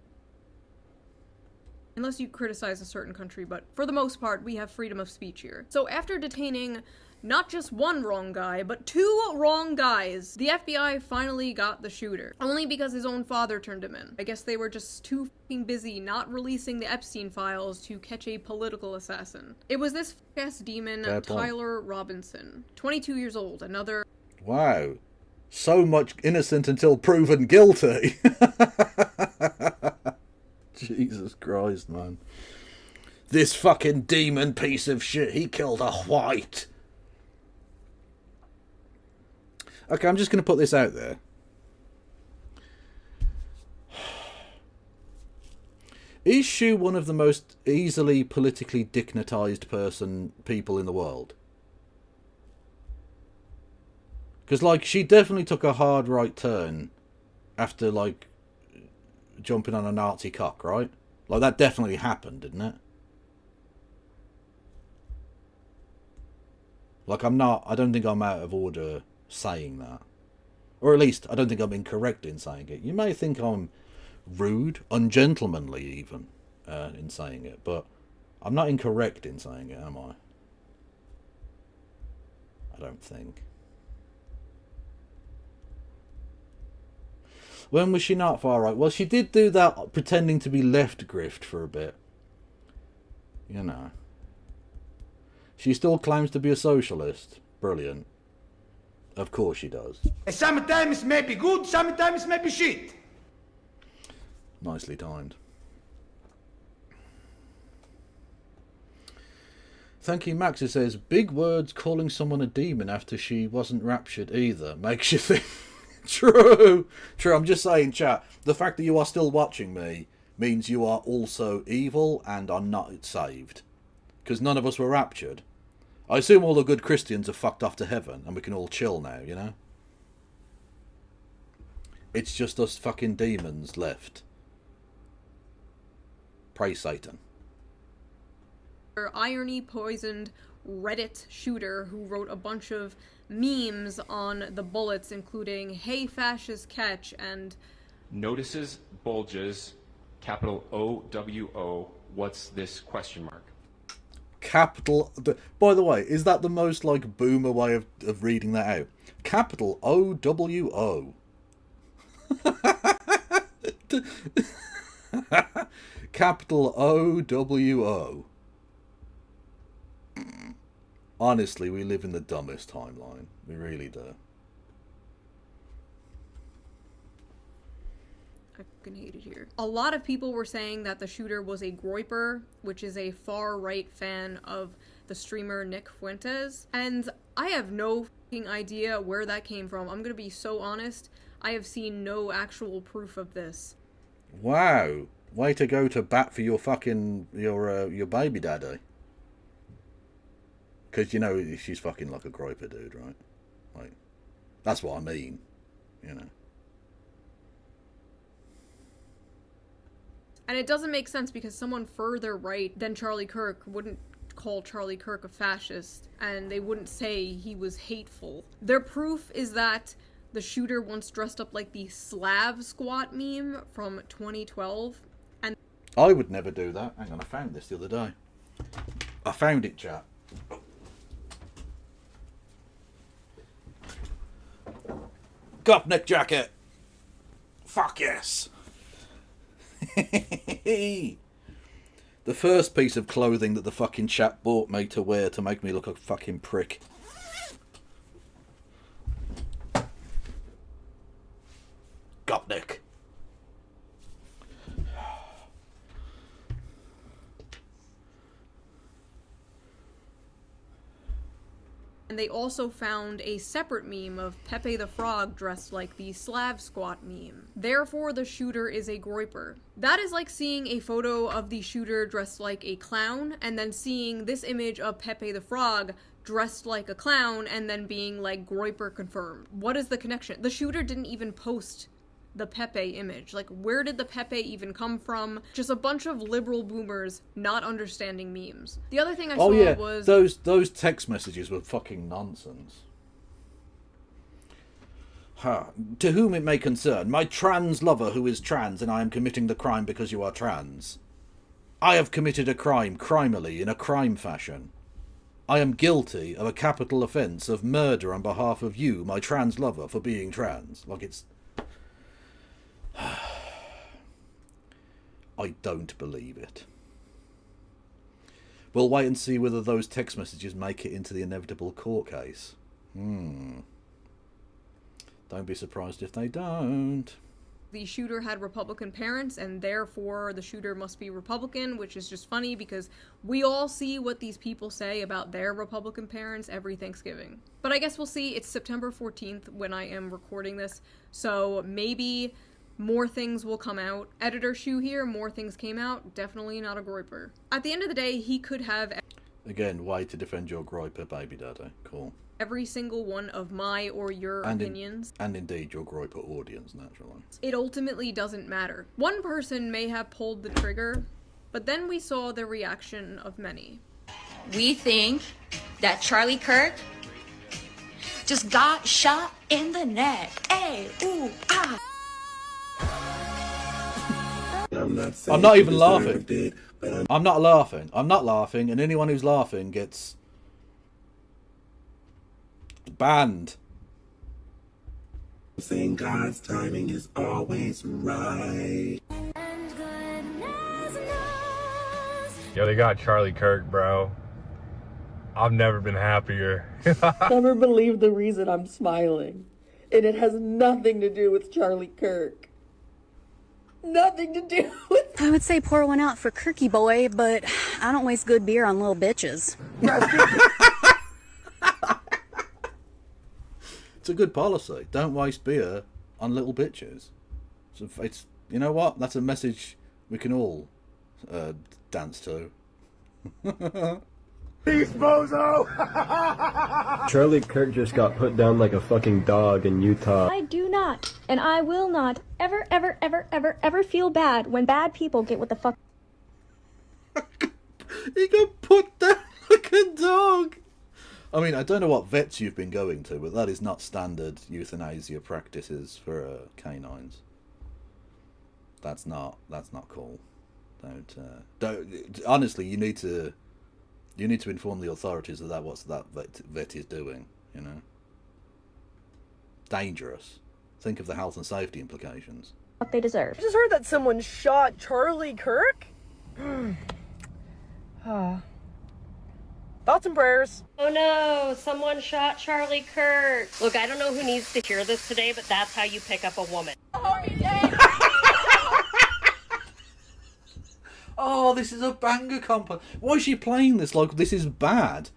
Unless you criticize a certain country, but for the most part, we have freedom of speech here. So after detaining not just one wrong guy, but two wrong guys, the FBI finally got the shooter. Only because his own father turned him in. I guess they were just too fucking busy not releasing the Epstein files to catch a political assassin. It was this ass demon, Tyler Robinson, 22 years old, another...
Wow. So much innocent until proven guilty. Jesus Christ, man. This fucking demon piece of shit, he killed a white. Okay, I'm just going to put this out there. Is she one of the most easily politically dignitized people in the world? Because, like, she definitely took a hard right turn after, like, jumping on a Nazi cock, right? Like, that definitely happened, didn't it? Like, I don't think I'm out of order saying that. Or at least, I don't think I'm incorrect in saying it. You may think I'm rude, ungentlemanly even, in saying it, but I'm not incorrect in saying it, am I? I don't think. When was she not far right? Well, she did do that pretending to be left grift for a bit. You know. She still claims to be a socialist. Brilliant. Of course she does.
Sometimes maybe good, sometimes maybe shit.
Nicely timed. Thank you, Max. It says, big words calling someone a demon after she wasn't raptured either. Makes you think. True. True. I'm just saying, chat, the fact that you are still watching me means you are also evil and are not saved. Because none of us were raptured. I assume all the good Christians are fucked off to heaven and we can all chill now, you know? It's just us fucking demons left. Praise Satan.
Irony poisoned Reddit shooter who wrote a bunch of memes on the bullets, including "Hey fascist catch" and
notices bulges, capital OWO, what's this question mark?
Capital. By the way, is that the most like boomer way of reading that out? Capital OWO. Capital OWO. Honestly, we live in the dumbest timeline. We really do.
I fucking hate it here. A lot of people were saying that the shooter was a groiper, which is a far-right fan of the streamer Nick Fuentes, and I have no fucking idea where that came from. I'm gonna be so honest, I have seen no actual proof of this.
Wow. Way to go to bat for your fucking, your baby daddy. Because, you know, she's fucking like a groiper dude, right? Like, that's what I mean, you know.
And it doesn't make sense because someone further right than Charlie Kirk wouldn't call Charlie Kirk a fascist, and they wouldn't say he was hateful. Their proof is that the shooter once dressed up like the Slav squat meme from 2012, and
I would never do that. Hang on, I found this the other day. I found it, chat. Gopnik jacket. Fuck yes. The first piece of clothing that the fucking chap bought me to wear to make me look a fucking prick. Gopnik.
and they also found a separate meme of Pepe the Frog dressed like the Slav squat meme. Therefore, the shooter is a groiper. That is like seeing a photo of the shooter dressed like a clown, and then seeing this image of Pepe the Frog dressed like a clown, and then being like, groiper confirmed. What is the connection? The shooter didn't even post the Pepe image. Like, where did the Pepe even come from? Just a bunch of liberal boomers not understanding memes. The other thing I saw was...
those text messages were fucking nonsense. To whom it may concern, my trans lover who is trans, and I am committing the crime because you are trans. I have committed a crime, crimily, in a crime fashion. I am guilty of a capital offence of murder on behalf of you, my trans lover, for being trans. Like, it's... I don't believe it. We'll wait and see whether those text messages make it into the inevitable court case. Don't be surprised if they don't.
The shooter had Republican parents, and therefore the shooter must be Republican, which is just funny because we all see what these people say about their Republican parents every Thanksgiving. But I guess we'll see. It's September 14th when I am recording this, so maybe more things will come out. Editor Shoe here, more things came out. Definitely not a groiper. At the end of the day, he could have...
Again, way to defend your groiper, baby daddy. Cool.
Every single one of my or your opinions.
And indeed your groiper audience, naturally.
It ultimately doesn't matter. One person may have pulled the trigger, but then we saw the reaction of many.
We think that Charlie Kirk just got shot in the neck. Hey, ooh, ah.
I'm not even laughing. I'm not laughing. I'm not laughing, and anyone who's laughing gets banned.
Saying God's timing is always right.
Yo, they got Charlie Kirk, bro. I've never been happier.
Never believe the reason I'm smiling. And it has nothing to do with Charlie Kirk. Nothing to do with...
I would say pour one out for Kirky boy, but I don't waste good beer on little bitches.
It's a good policy. Don't waste beer on little bitches. So it's, you know what? That's a message we can all dance to.
Peace, bozo!
Charlie Kirk just got put down like a fucking dog in Utah.
I do not, and I will not, ever feel bad when bad people get what the fuck.
He got put down like a dog. I mean, I don't know what vets you've been going to, but that is not standard euthanasia practices for canines. That's not cool. Don't. Honestly, you need to inform the authorities of that. What that vet is doing. You know, dangerous. Think of the health and safety implications.
What they deserve.
I just heard that someone shot Charlie Kirk. Thoughts and prayers.
Oh no, someone shot Charlie Kirk. Look, I don't know who needs to hear this today, but that's how you pick up a woman.
Oh, this is a banger compo. Why is she playing this like this is bad?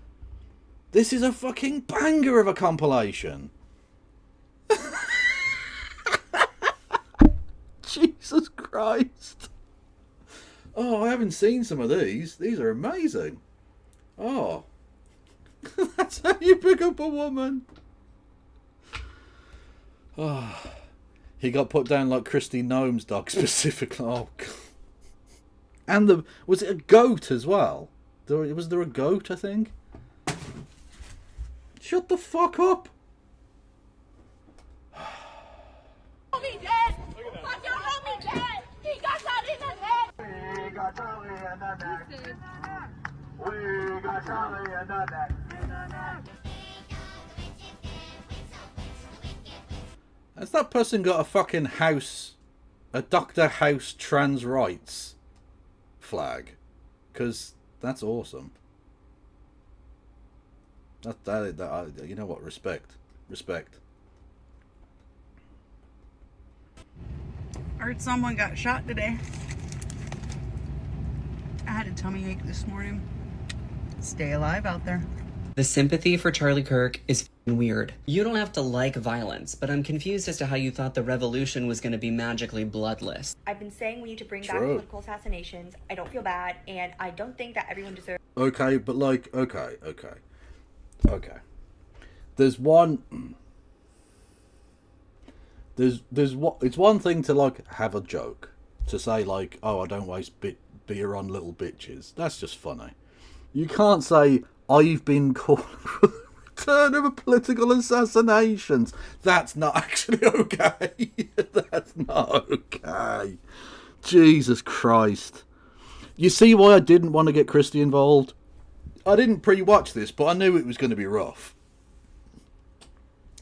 This is a fucking banger of a compilation. Jesus Christ. Oh, I haven't seen some of these. These are amazing. Oh. That's how you pick up a woman. Oh. He got put down like Christy Gnome's dog specifically. Oh, God. And was it a goat as well? Was there a goat, I think? Shut the fuck up.
Homie dead! Fuck your homie dead! He got shot in the head! We got Charlie in the neck. We got Charlie in the neck.
Has that person got a fucking house, a Dr. House trans rights flag? Because that's awesome. That you know what? Respect.
I heard someone got shot today. I had a tummy ache this morning. Stay alive out there.
The sympathy for Charlie Kirk is f***ing weird. You don't have to like violence, but I'm confused as to how you thought the revolution was going to be magically bloodless.
I've been saying we need to bring back political assassinations. I don't feel bad, and I don't think that everyone deserves...
Okay, but like, okay. There's one... There's what it's one thing to like have a joke, to say like, oh, I don't waste beer on little bitches. That's just funny. You can't say I've been called for the return of a political assassinations. That's not actually okay. That's not okay. Jesus Christ. You see why I didn't want to get Christy involved? I didn't pre-watch this, but I knew it was going to be rough.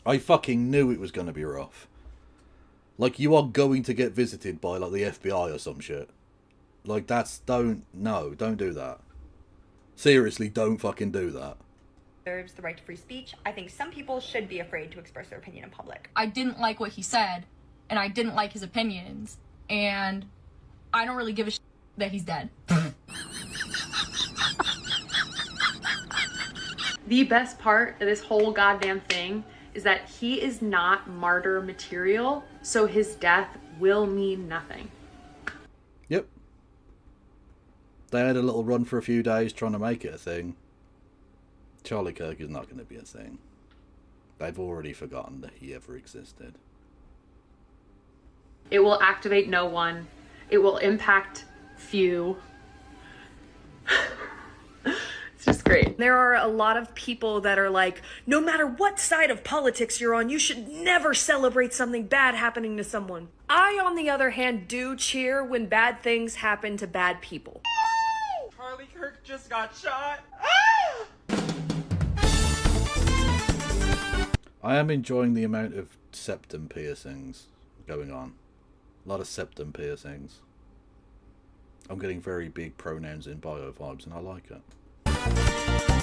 I fucking knew it was going to be rough. Like, you are going to get visited by, like, the FBI or some shit. Like, don't do that. Seriously, don't fucking do that.
...deserves the right to free speech. I think some people should be afraid to express their opinion in public.
I didn't like what he said, and I didn't like his opinions, and I don't really give a shit that he's dead.
The best part of this whole goddamn thing is that he is not martyr material, so his death will mean nothing.
Yep. They had a little run for a few days trying to make it a thing. Charlie Kirk is not going to be a thing. They've already forgotten that he ever existed.
It will activate no one. It will impact few. It's just great.
There are a lot of people that are like, no matter what side of politics you're on, you should never celebrate something bad happening to someone. I, on the other hand, do cheer when bad things happen to bad people.
Charlie Kirk just got shot.
I am enjoying the amount of septum piercings going on. A lot of septum piercings. I'm getting very big pronouns in bio vibes and I like it.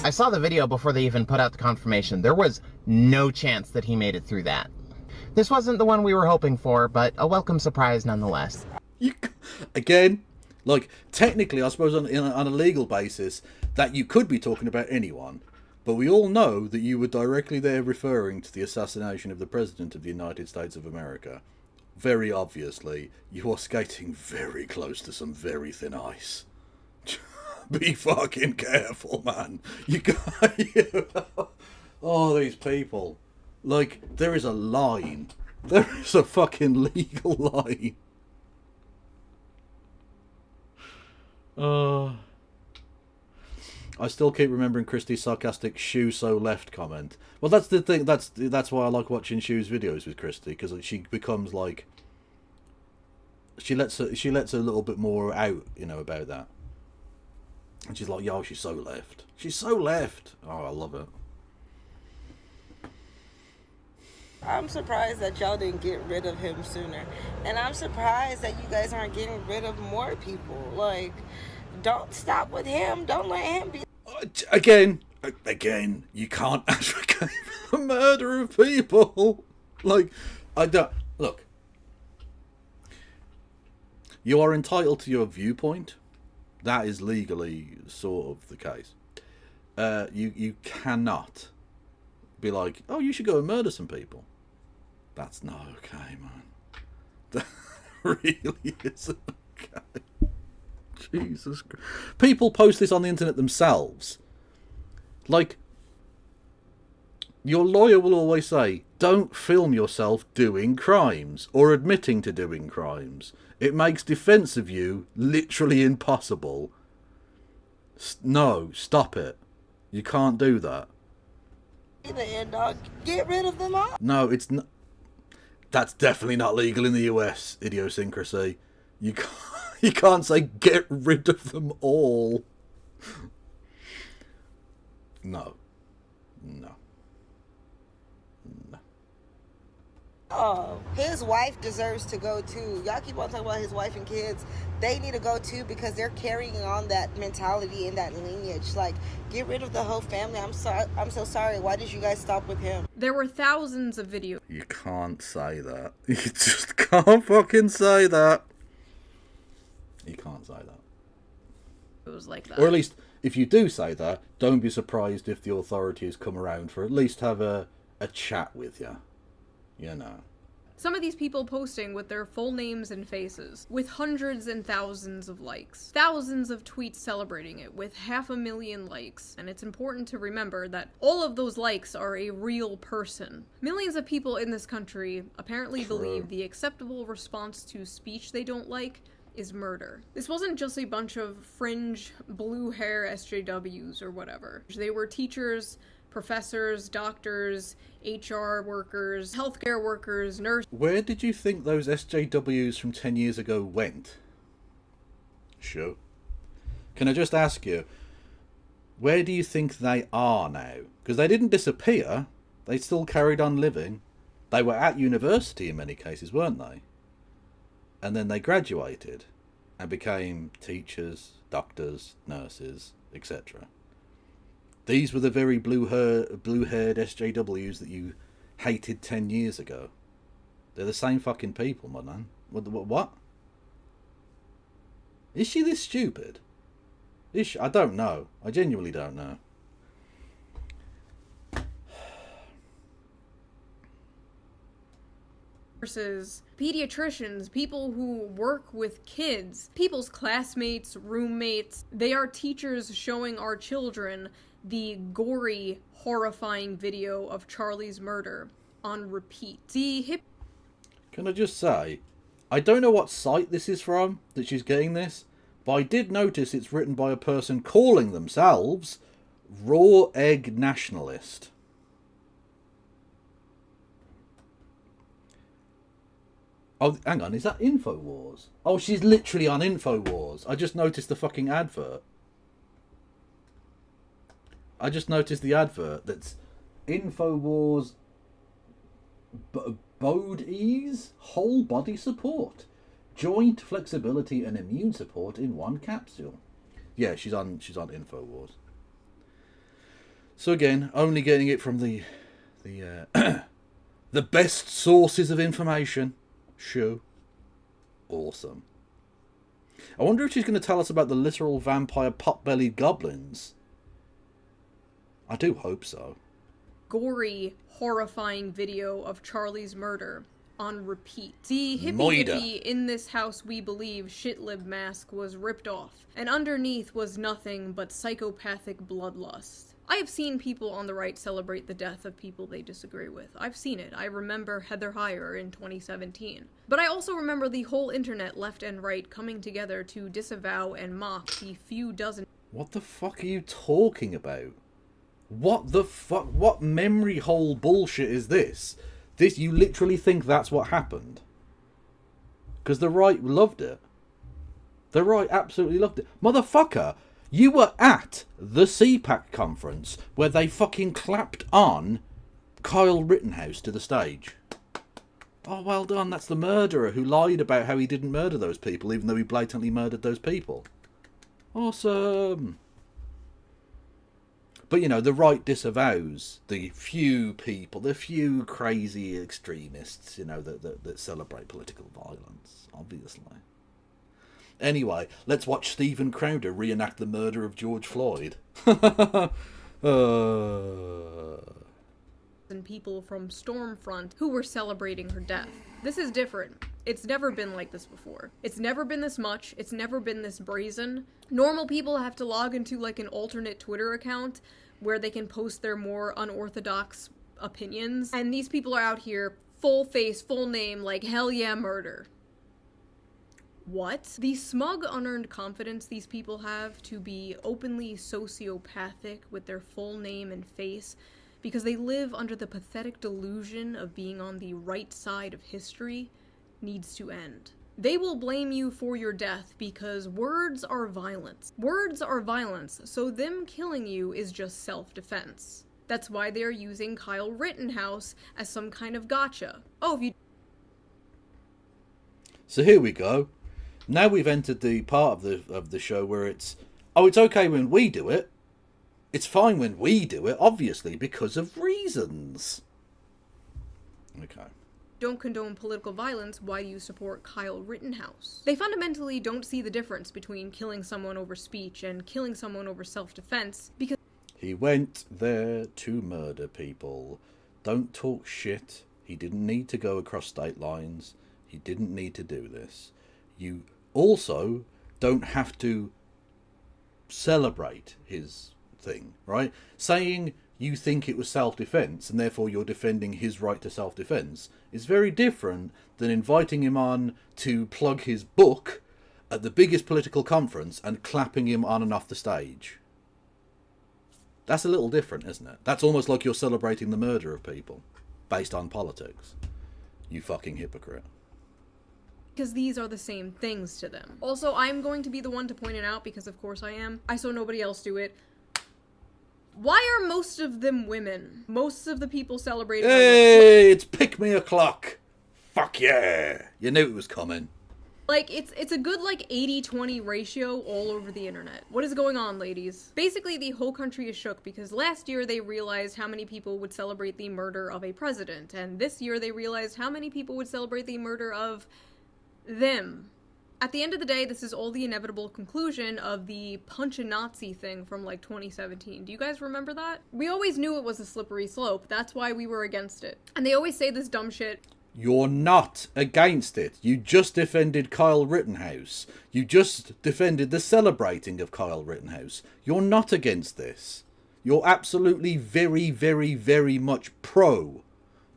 I saw the video before they even put out the confirmation. There was no chance that he made it through that. This wasn't the one we were hoping for, but a welcome surprise nonetheless.
Again, like, technically, I suppose on a legal basis, that you could be talking about anyone, but we all know that you were directly there referring to the assassination of the President of the United States of America. Very obviously, you are skating very close to some very thin ice. Be fucking careful, man. You got... Oh, these people. Like, there is a line. There is a fucking legal line. I still keep remembering Christie's sarcastic "shoe so left" comment. Well, that's the thing. That's why I like watching Shoe's videos with Christie, because she becomes like she lets her a little bit more out, you know, about that. And she's like, "Yo, she's so left. She's so left." Oh, I love it.
I'm surprised that y'all didn't get rid of him sooner. And I'm surprised that you guys aren't getting rid of more people. Like, don't stop with him. Don't let him be.
Again, you can't advocate for the murder of people. Like, I don't... Look. You are entitled to your viewpoint. That is legally sort of the case. You cannot be like, oh, you should go and murder some people. That's not okay, man. That really isn't okay. Jesus Christ. People post this on the internet themselves. Like, your lawyer will always say, don't film yourself doing crimes or admitting to doing crimes. It makes defense of you literally impossible. No, stop it. You can't do that.
Get rid of them all.
No, it's not. That's definitely not legal in the US, idiosyncrasy. You can't say get rid of them all. No.
Oh, his wife deserves to go too. Y'all keep on talking about his wife and kids. They need to go too, because they're carrying on that mentality and that lineage. Like, get rid of the whole family. I'm so sorry. Why did you guys stop with him?
There were thousands of videos.
You can't say that. You just can't fucking say that. You can't say that.
It was like that.
Or at least, if you do say that, don't be surprised if the authorities come around for at least have a chat with you. You know.
Some of these people posting with their full names and faces, with hundreds and thousands of likes. Thousands of tweets celebrating it, with 500,000 likes. And it's important to remember that all of those likes are a real person. Millions of people in this country apparently believe the acceptable response to speech they don't like is murder. This wasn't just a bunch of fringe blue hair SJWs or whatever. They were teachers, professors, doctors, HR workers, healthcare workers, nurses.
Where did you think those SJWs from 10 years ago went? Sure. Can I just ask you, where do you think they are now? Because they didn't disappear. They still carried on living. They were at university in many cases, weren't they? And then they graduated and became teachers, doctors, nurses, etc. These were the very blue-haired SJWs that you hated 10 years ago. They're the same fucking people, my man. What? Is she this stupid? Is she? I don't know. I genuinely don't know.
Nurses, pediatricians, people who work with kids, people's classmates, roommates. They are teachers showing our children the gory, horrifying video of Charlie's murder on repeat.
Can I just say, I don't know what site this is from that she's getting this, but I did notice it's written by a person calling themselves Raw Egg Nationalist. Oh, hang on, is that InfoWars? Oh, she's literally on InfoWars. I just noticed the fucking advert. I just noticed the advert that's InfoWars Bode Ease Whole Body Support. Joint flexibility and immune support in one capsule. Yeah, she's on InfoWars. So again, only getting it from the the best sources of information. Sure. Awesome. I wonder if she's going to tell us about the literal vampire pot-bellied goblins. I do hope so.
Gory, horrifying video of Charlie's murder on repeat. The
Moida.
hippie in this house we believe shitlib mask was ripped off, and underneath was nothing but psychopathic bloodlust. I have seen people on the right celebrate the death of people they disagree with. I've seen it. I remember Heather Heyer in 2017. But I also remember the whole internet, left and right, coming together to disavow and mock the few dozen...
What the fuck are you talking about? What the fuck? What memory hole bullshit is this? You literally think that's what happened? Because the right loved it. The right absolutely loved it. Motherfucker! You were at the CPAC conference where they fucking clapped on Kyle Rittenhouse to the stage. Oh, well done. That's the murderer who lied about how he didn't murder those people, even though he blatantly murdered those people. Awesome. But, you know, the right disavows the few people, the few crazy extremists, you know, that celebrate political violence, obviously. Anyway, let's watch Stephen Crowder reenact the murder of George Floyd.
And people from Stormfront who were celebrating her death. This is different. It's never been like this before. It's never been this much. It's never been this brazen. Normal people have to log into like an alternate Twitter account where they can post their more unorthodox opinions. And these people are out here full face, full name, like hell yeah, murder. What? The smug, unearned confidence these people have to be openly sociopathic with their full name and face because they live under the pathetic delusion of being on the right side of history needs to end. They will blame you for your death because words are violence. Words are violence, so them killing you is just self-defense. That's why they're using Kyle Rittenhouse as some kind of gotcha. Oh, if you...
So here we go. Now we've entered the part of the show where it's okay when we do it. It's fine when we do it, obviously, because of reasons. Okay.
Don't condone political violence, why do you support Kyle Rittenhouse? They fundamentally don't see the difference between killing someone over speech and killing someone over self-defense because...
He went there to murder people. Don't talk shit. He didn't need to go across state lines. He didn't need to do this. You also don't have to celebrate his thing, right? Saying you think it was self-defense and therefore you're defending his right to self-defense is very different than inviting him on to plug his book at the biggest political conference and clapping him on and off the stage. That's a little different, isn't it? That's almost like you're celebrating the murder of people based on politics. You fucking hypocrite.
Because these are the same things to them. Also, I'm going to be the one to point it out because of course I am. I saw nobody else do it. Why are most of them women? Most of the people celebrating...
Hey, it's pick me o'clock. Fuck yeah. You knew it was coming.
Like, it's a good, like, 80-20 ratio all over the internet. What is going on, ladies? Basically, the whole country is shook because last year they realized how many people would celebrate the murder of a president, and this year they realized how many people would celebrate the murder of them. At the end of the day, this is all the inevitable conclusion of the punch a Nazi thing from, like, 2017. Do you guys remember that? We always knew it was a slippery slope. That's why we were against it. And they always say this dumb shit.
You're not against it. You just defended Kyle Rittenhouse. You just defended the celebrating of Kyle Rittenhouse. You're not against this. You're absolutely very, very, very much pro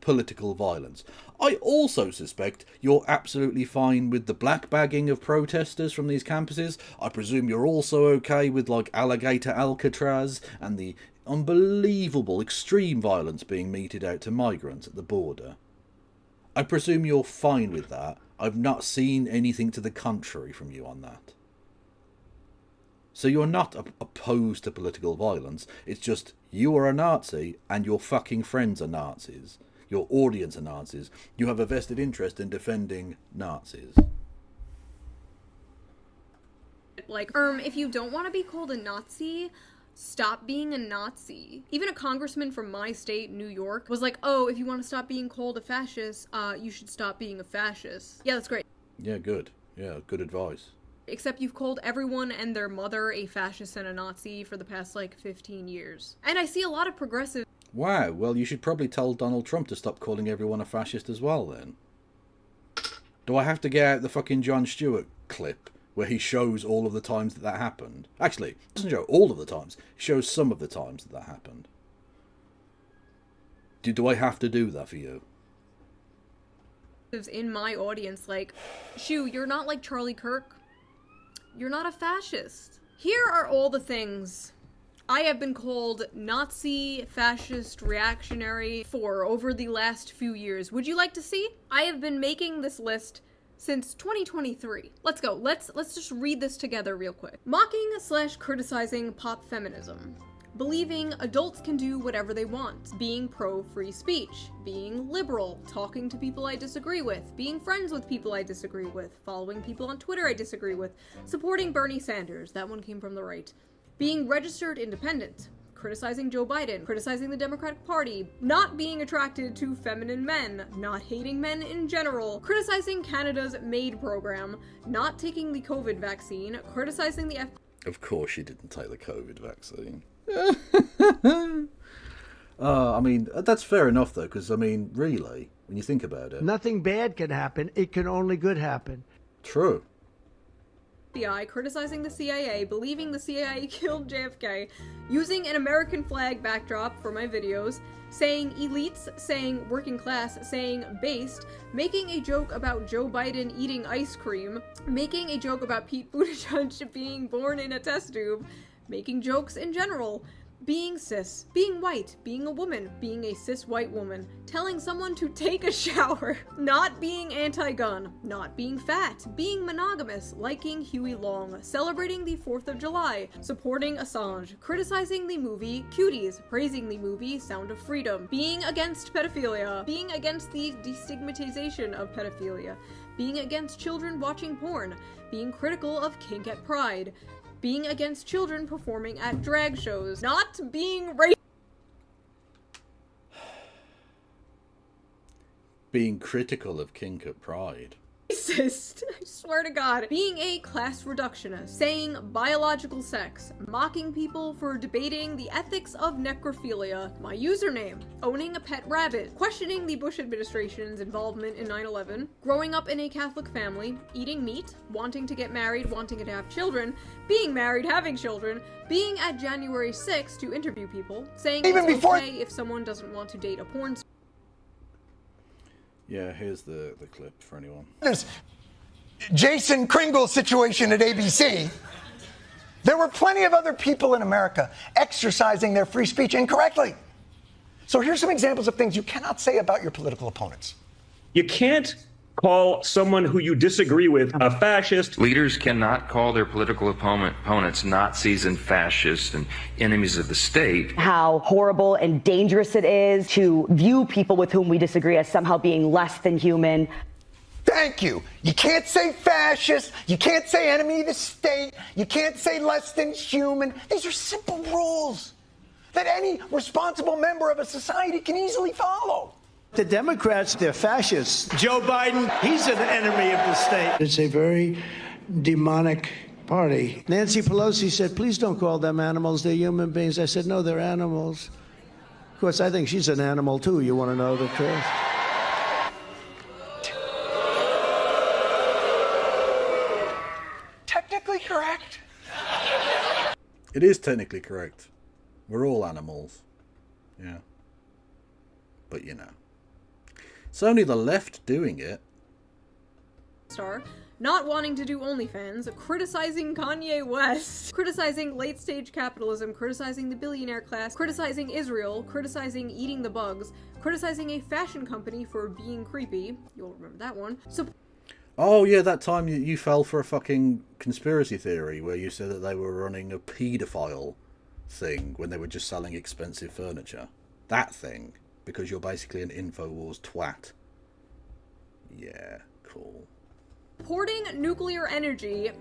political violence. I also suspect you're absolutely fine with the black bagging of protesters from these campuses. I presume you're also okay with, like, Alligator Alcatraz and the unbelievable extreme violence being meted out to migrants at the border. I presume you're fine with that. I've not seen anything to the contrary from you on that. So you're not opposed to political violence. It's just you are a Nazi and your fucking friends are Nazis. Your audience are Nazis. You have a vested interest in defending Nazis.
Like, if you don't want to be called a Nazi, stop being a Nazi. Even a congressman from my state, New York, was like, oh, if you want to stop being called a fascist, you should stop being a fascist. Yeah, that's great.
Yeah, good. Yeah, good advice.
Except you've called everyone and their mother a fascist and a Nazi for the past, 15 years. And I see a lot of progressive...
Wow, well, you should probably tell Donald Trump to stop calling everyone a fascist as well, then. Do I have to get out the fucking Jon Stewart clip where he shows all of the times that happened? Actually, he doesn't show all of the times. He shows some of the times that happened. Do I have to do that for you?
In my audience, shoo, you're not like Charlie Kirk. You're not a fascist. Here are all the things I have been called Nazi, fascist, reactionary for over the last few years. Would you like to see? I have been making this list since 2023. Let's go. Let's just read this together real quick. Mocking/criticizing pop feminism. Believing adults can do whatever they want. Being pro-free speech. Being liberal. Talking to people I disagree with. Being friends with people I disagree with. Following people on Twitter I disagree with. Supporting Bernie Sanders. That one came from the right. Being registered independent. Criticizing Joe Biden. Criticizing the Democratic Party. Not being attracted to feminine men. Not hating men in general. Criticizing Canada's MAID program. Not taking the COVID vaccine. Criticizing the
Of course she didn't take the COVID vaccine. I mean, that's fair enough, though, because, I mean, really, when you think about it...
Nothing bad can happen. It can only good happen.
True.
FBI, criticizing the CIA, believing the CIA killed JFK, using an American flag backdrop for my videos, saying elites, saying working class, saying based, making a joke about Joe Biden eating ice cream, making a joke about Pete Buttigieg being born in a test tube, making jokes in general, being cis, being white, being a woman, being a cis white woman, telling someone to take a shower, not being anti-gun, not being fat, being monogamous, liking Huey Long, celebrating the 4th of July, supporting Assange, criticizing the movie Cuties, praising the movie Sound of Freedom, being against pedophilia, being against the destigmatization of pedophilia, being against children watching porn, being critical of kink at Pride, being against children performing at drag shows, not being
being critical of kink at Pride.
Racist, I swear to God. Being a class reductionist, saying biological sex, mocking people for debating the ethics of necrophilia, my username, owning a pet rabbit, questioning the Bush administration's involvement in 9/11, growing up in a Catholic family, eating meat, wanting to get married, wanting to have children, being married, having children, being at January 6th to interview people, saying even it's okay if someone doesn't want to date a porn star.
Yeah, here's the clip for anyone.
This Jason Kringle situation at ABC. There were plenty of other people in America exercising their free speech incorrectly. So here's some examples of things you cannot say about your political opponents.
You can't call someone who you disagree with a fascist.
Leaders cannot call their political opponents Nazis and fascists and enemies of the state.
How horrible and dangerous it is to view people with whom we disagree as somehow being less than human.
Thank you. You can't say fascist. You can't say enemy of the state. You can't say less than human. These are simple rules that any responsible member of a society can easily follow.
The Democrats, they're fascists. Joe Biden, he's an enemy of the state. It's a very demonic party. Nancy Pelosi said, please don't call them animals, they're human beings. I said, no, they're animals. Of course, I think she's an animal too, you want to know the truth.
Technically correct.
It is technically correct. We're all animals. Yeah. But you know. It's only the left doing it.
Not wanting to do OnlyFans, criticizing Kanye West, criticizing late-stage capitalism, criticizing the billionaire class, criticizing Israel, criticizing eating the bugs, criticizing a fashion company for being creepy. You'll remember that one.
Oh yeah, that time you fell for a fucking conspiracy theory where you said that they were running a paedophile thing when they were just selling expensive furniture. That thing. Because you're basically an InfoWars twat. Yeah, cool.
Supporting nuclear energy,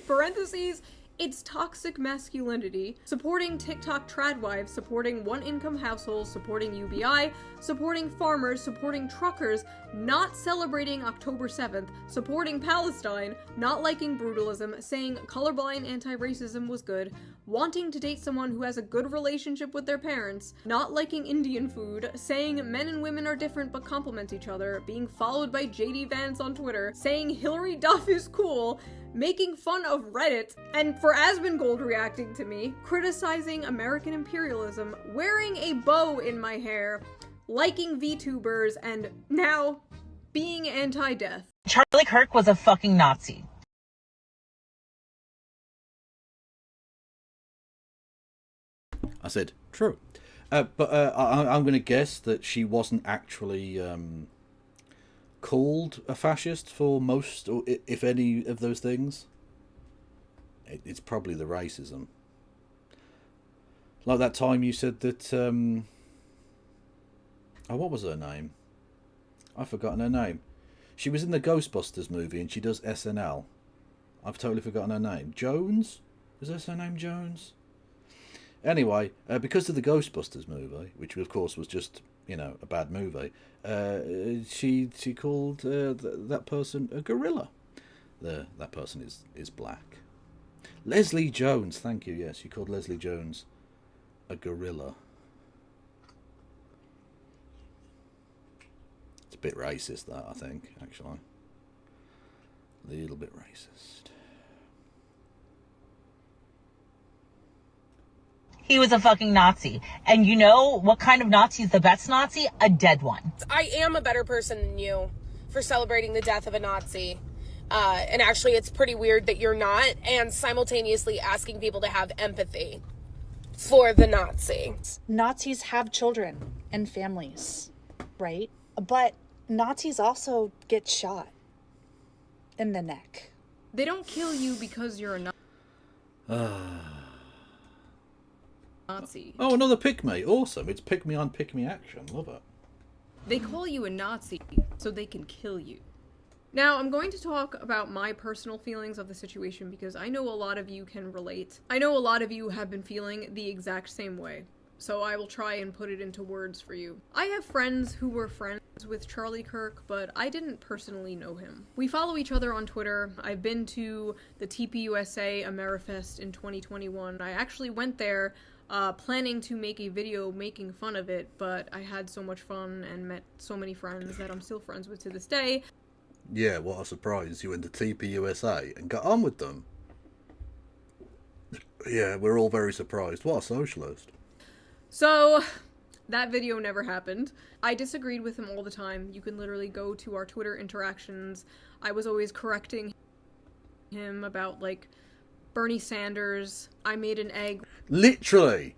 parentheses, It's toxic masculinity, supporting TikTok tradwives, supporting one-income households, supporting UBI, supporting farmers, supporting truckers, not celebrating October 7th, supporting Palestine, not liking brutalism, saying colorblind anti-racism was good, wanting to date someone who has a good relationship with their parents, not liking Indian food, saying men and women are different but complement each other, being followed by JD Vance on Twitter, saying Hillary Duff is cool, making fun of Reddit, and for Asmongold reacting to me, criticizing American imperialism, wearing a bow in my hair, liking VTubers, and now being anti-death.
Charlie Kirk was a fucking Nazi.
I said, true. But I'm going to guess that she wasn't actually called a fascist for most, or if any, of those things. It's probably the racism. Like that time you said that... oh, what was her name? I've forgotten her name. She was in the Ghostbusters movie and she does SNL. I've totally forgotten her name. Jones? Is that her name, Jones? Anyway, because of the Ghostbusters movie, which of course was just, you know, a bad movie, she called that person a gorilla. That person is black. Leslie Jones, thank you, yes, she called Leslie Jones a gorilla. It's a bit racist, that, I think, actually. A little bit racist.
He was a fucking Nazi. And you know what kind of Nazi is the best Nazi? A dead one.
I am a better person than you for celebrating the death of a Nazi. And actually, it's pretty weird that you're not, and simultaneously asking people to have empathy for the Nazi.
Nazis have children and families, right? But Nazis also get shot in the neck.
They don't kill you because you're a Nazi.
Oh, another pick me. Awesome. It's pick me on pick me action. Love it.
They call you a Nazi so they can kill you. Now, I'm going to talk about my personal feelings of the situation because I know a lot of you can relate. I know a lot of you have been feeling the exact same way, so I will try and put it into words for you. I have friends who were friends with Charlie Kirk, but I didn't personally know him. We follow each other on Twitter. I've been to the TPUSA Amerifest in 2021. I actually went there planning to make a video making fun of it, but I had so much fun and met so many friends that I'm still friends with to this day.
Yeah, what a surprise. You went to TPUSA and got on with them. Yeah, we're all very surprised. What a socialist.
So, that video never happened. I disagreed with him all the time. You can literally go to our Twitter interactions. I was always correcting him about, like, Bernie Sanders. I made an egg. Literally,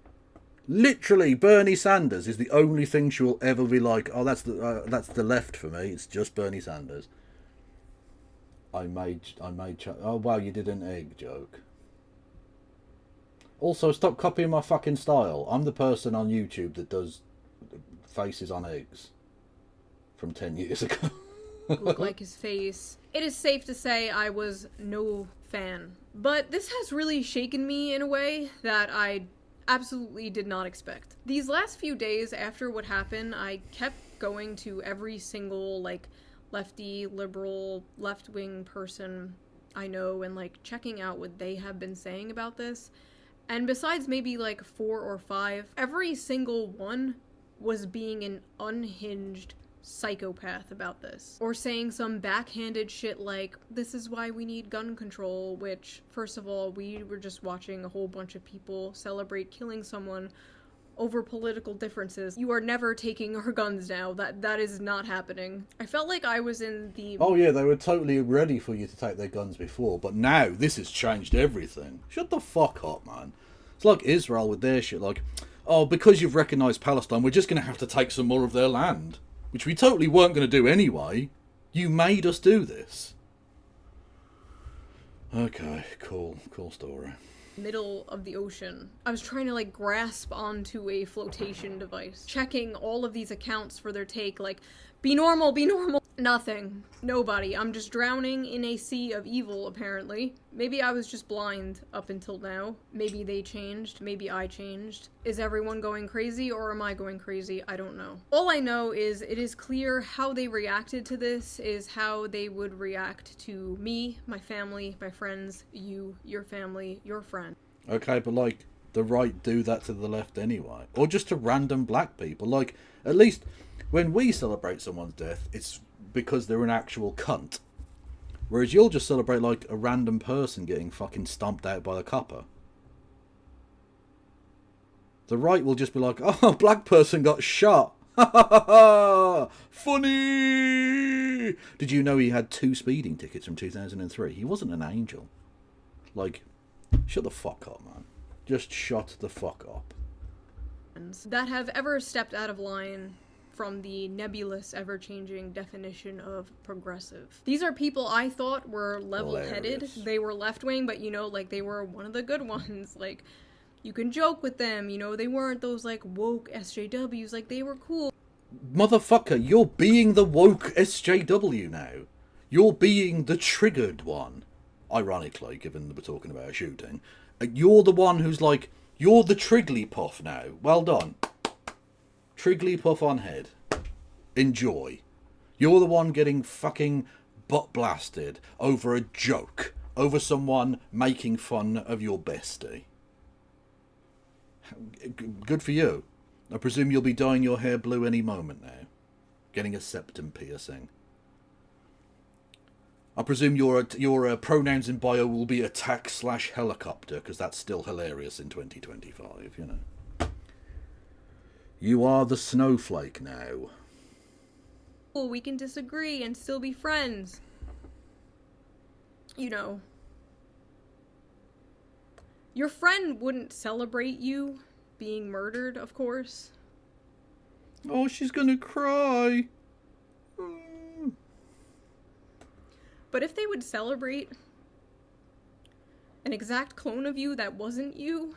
Bernie Sanders is the only thing she will ever be like, oh, that's the left for me. It's just Bernie Sanders. Oh, wow, you did an egg joke. Also, stop copying my fucking style. I'm the person on YouTube that does faces on eggs from 10 years ago.
Look like his face. It is safe to say I was no fan. But this has really shaken me in a way that I absolutely did not expect. These last few days after what happened, I kept going to every single, like, lefty, liberal, left-wing person I know and, like, checking out what they have been saying about this. And besides maybe, like, 4 or 5, every single one was being an unhinged psychopath about this. Or saying some backhanded shit like, this is why we need gun control, which, first of all, we were just watching a whole bunch of people celebrate killing someone over political differences. You are never taking our guns now. That is not happening. I felt like I was in the...
Oh yeah, they were totally ready for you to take their guns before, but now this has changed everything. Shut the fuck up, man. It's like Israel with their shit, like, oh, because you've recognised Palestine, we're just going to have to take some more of their land. Which we totally weren't going to do anyway. You made us do this. Okay, cool story.
Middle of the ocean. I was trying to, like, grasp onto a flotation device, checking all of these accounts for their take, like, Be normal, be normal. Nothing. Nobody. I'm just drowning in a sea of evil, apparently. Maybe I was just blind up until now. Maybe they changed. Maybe I changed. Is everyone going crazy, or am I going crazy? I don't know. All I know is it is clear how they reacted to this is how they would react to me, my family, my friends, you, your family, your friend.
Okay, but like, the right do that to the left anyway. Or just to random black people. Like, at least when we celebrate someone's death, it's because they're an actual cunt. Whereas you'll just celebrate like a random person getting fucking stomped out by a copper. The right will just be like, oh, a black person got shot. Ha ha ha ha! Funny! Did you know he had 2 speeding tickets from 2003? He wasn't an angel. Like, shut the fuck up, man. Just shut the fuck up.
That have ever stepped out of line from the nebulous, ever-changing definition of progressive. These are people I thought were level-headed.
Hilarious.
They were left-wing, but, you know, like, they were one of the good ones. Like, you can joke with them, you know, they weren't those, like, woke SJWs. Like, they were cool.
Motherfucker, you're being the woke SJW now. You're being the triggered one. Ironically, given that we're talking about a shooting. You're the one who's like, you're the Trigglypuff now. Well done. Trigglypuff on head. Enjoy. You're the one getting fucking butt blasted over a joke. Over someone making fun of your bestie. Good for you. I presume you'll be dyeing your hair blue any moment now. Getting a septum piercing. I presume your pronouns in bio will be attack/helicopter, because that's still hilarious in 2025, you know. You are the snowflake now.
Well, we can disagree and still be friends. You know. Your friend wouldn't celebrate you being murdered, of course.
Oh, she's gonna cry.
But if they would celebrate an exact clone of you that wasn't you,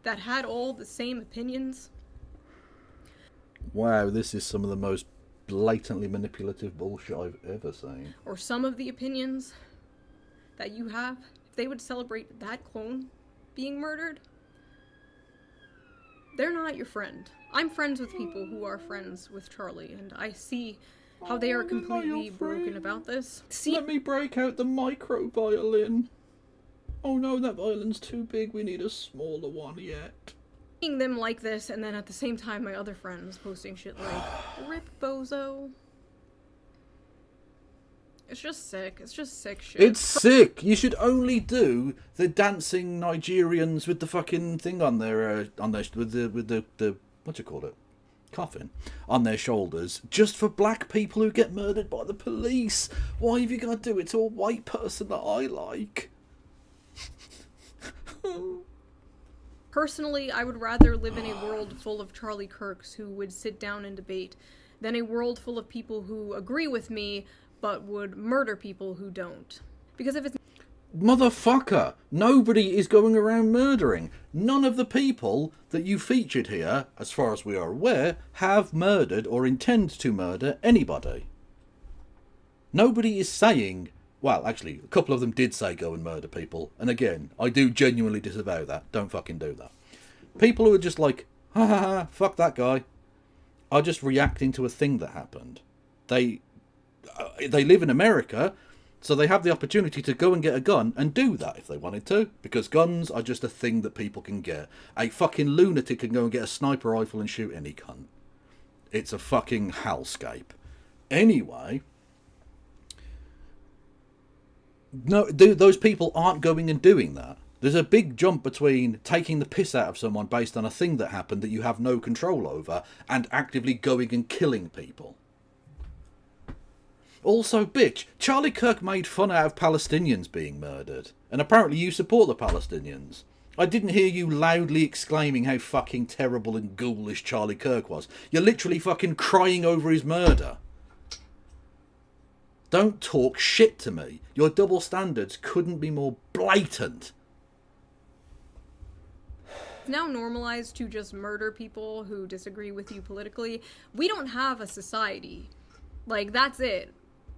that had all the same opinions.
Wow, this is some of the most blatantly manipulative bullshit I've ever seen.
Or some of the opinions that you have, if they would celebrate that clone being murdered, they're not your friend. I'm friends with people who are friends with Charlie, and I see how they are completely broken about this.
Let me break out the micro violin. Oh no, that violin's too big, we need a smaller one yet.
Seeing them like this, and then at the same time my other friends posting shit like, RIP Bozo. It's just sick. It's just sick shit.
It's sick! You should only do the dancing Nigerians with the fucking thing on their with the what do you call it? Coffin on their shoulders, just for black people who get murdered by the police. Why have you got to do it to a white person that I like?
Personally, I would rather live in a world full of Charlie Kirks who would sit down and debate than a world full of people who agree with me but would murder people who don't. Because if it's
Motherfucker, nobody is going around murdering. None of the people that you featured here, as far as we are aware, have murdered or intend to murder anybody. Nobody is saying, well, actually, a couple of them did say go and murder people. And again, I do genuinely disavow that. Don't fucking do that. People who are just like, ha ha ha, fuck that guy, are just reacting to a thing that happened. They live in America, so they have the opportunity to go and get a gun and do that if they wanted to, because guns are just a thing that people can get. A fucking lunatic can go and get a sniper rifle and shoot any cunt. It's a fucking hellscape. Anyway, no, those people aren't going and doing that. There's a big jump between taking the piss out of someone based on a thing that happened that you have no control over and actively going and killing people. Also, bitch, Charlie Kirk made fun out of Palestinians being murdered. And apparently you support the Palestinians. I didn't hear you loudly exclaiming how fucking terrible and ghoulish Charlie Kirk was. You're literally fucking crying over his murder. Don't talk shit to me. Your double standards couldn't be more blatant.
It's now normalized to just murder people who disagree with you politically. We don't have a society Like, that's it.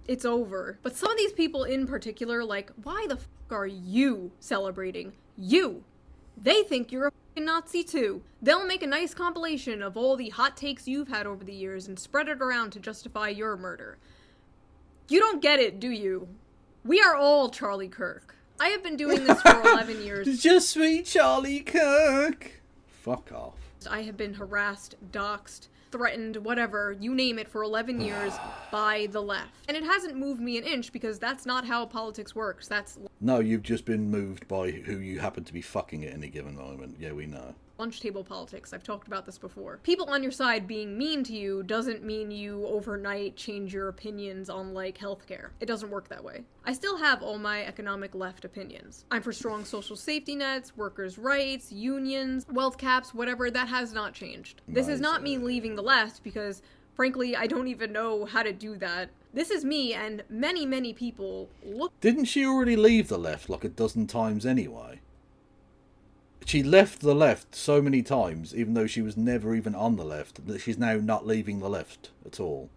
It's over. But some of these people in particular, like, why the fuck are you celebrating? You! They think you're a fucking Nazi too. They'll make a nice compilation of all the hot takes you've had over the years and spread it around to justify your murder. You don't get it, do you? We are all Charlie Kirk. I have been doing this for 11 years.
Just sweet Charlie Kirk. Fuck off.
I have been harassed, doxxed, threatened, whatever, you name it, for 11 years by the left. And it hasn't moved me an inch because that's not how politics works. That's...
No, you've just been moved by who you happen to be fucking at any given moment. Yeah, we know.
Lunch table politics. I've talked about this before. People on your side being mean to you doesn't mean you overnight change your opinions on, like, healthcare. It doesn't work that way. I still have all my economic left opinions. I'm for strong social safety nets, workers' rights, unions, wealth caps, whatever. That has not changed. This is not me leaving the left because, frankly, I don't even know how to do that. This is me and many, many people look...
Didn't she already leave the left like a dozen times anyway? She left the left so many times, even though she was never even on the left, that she's now not leaving the left at all.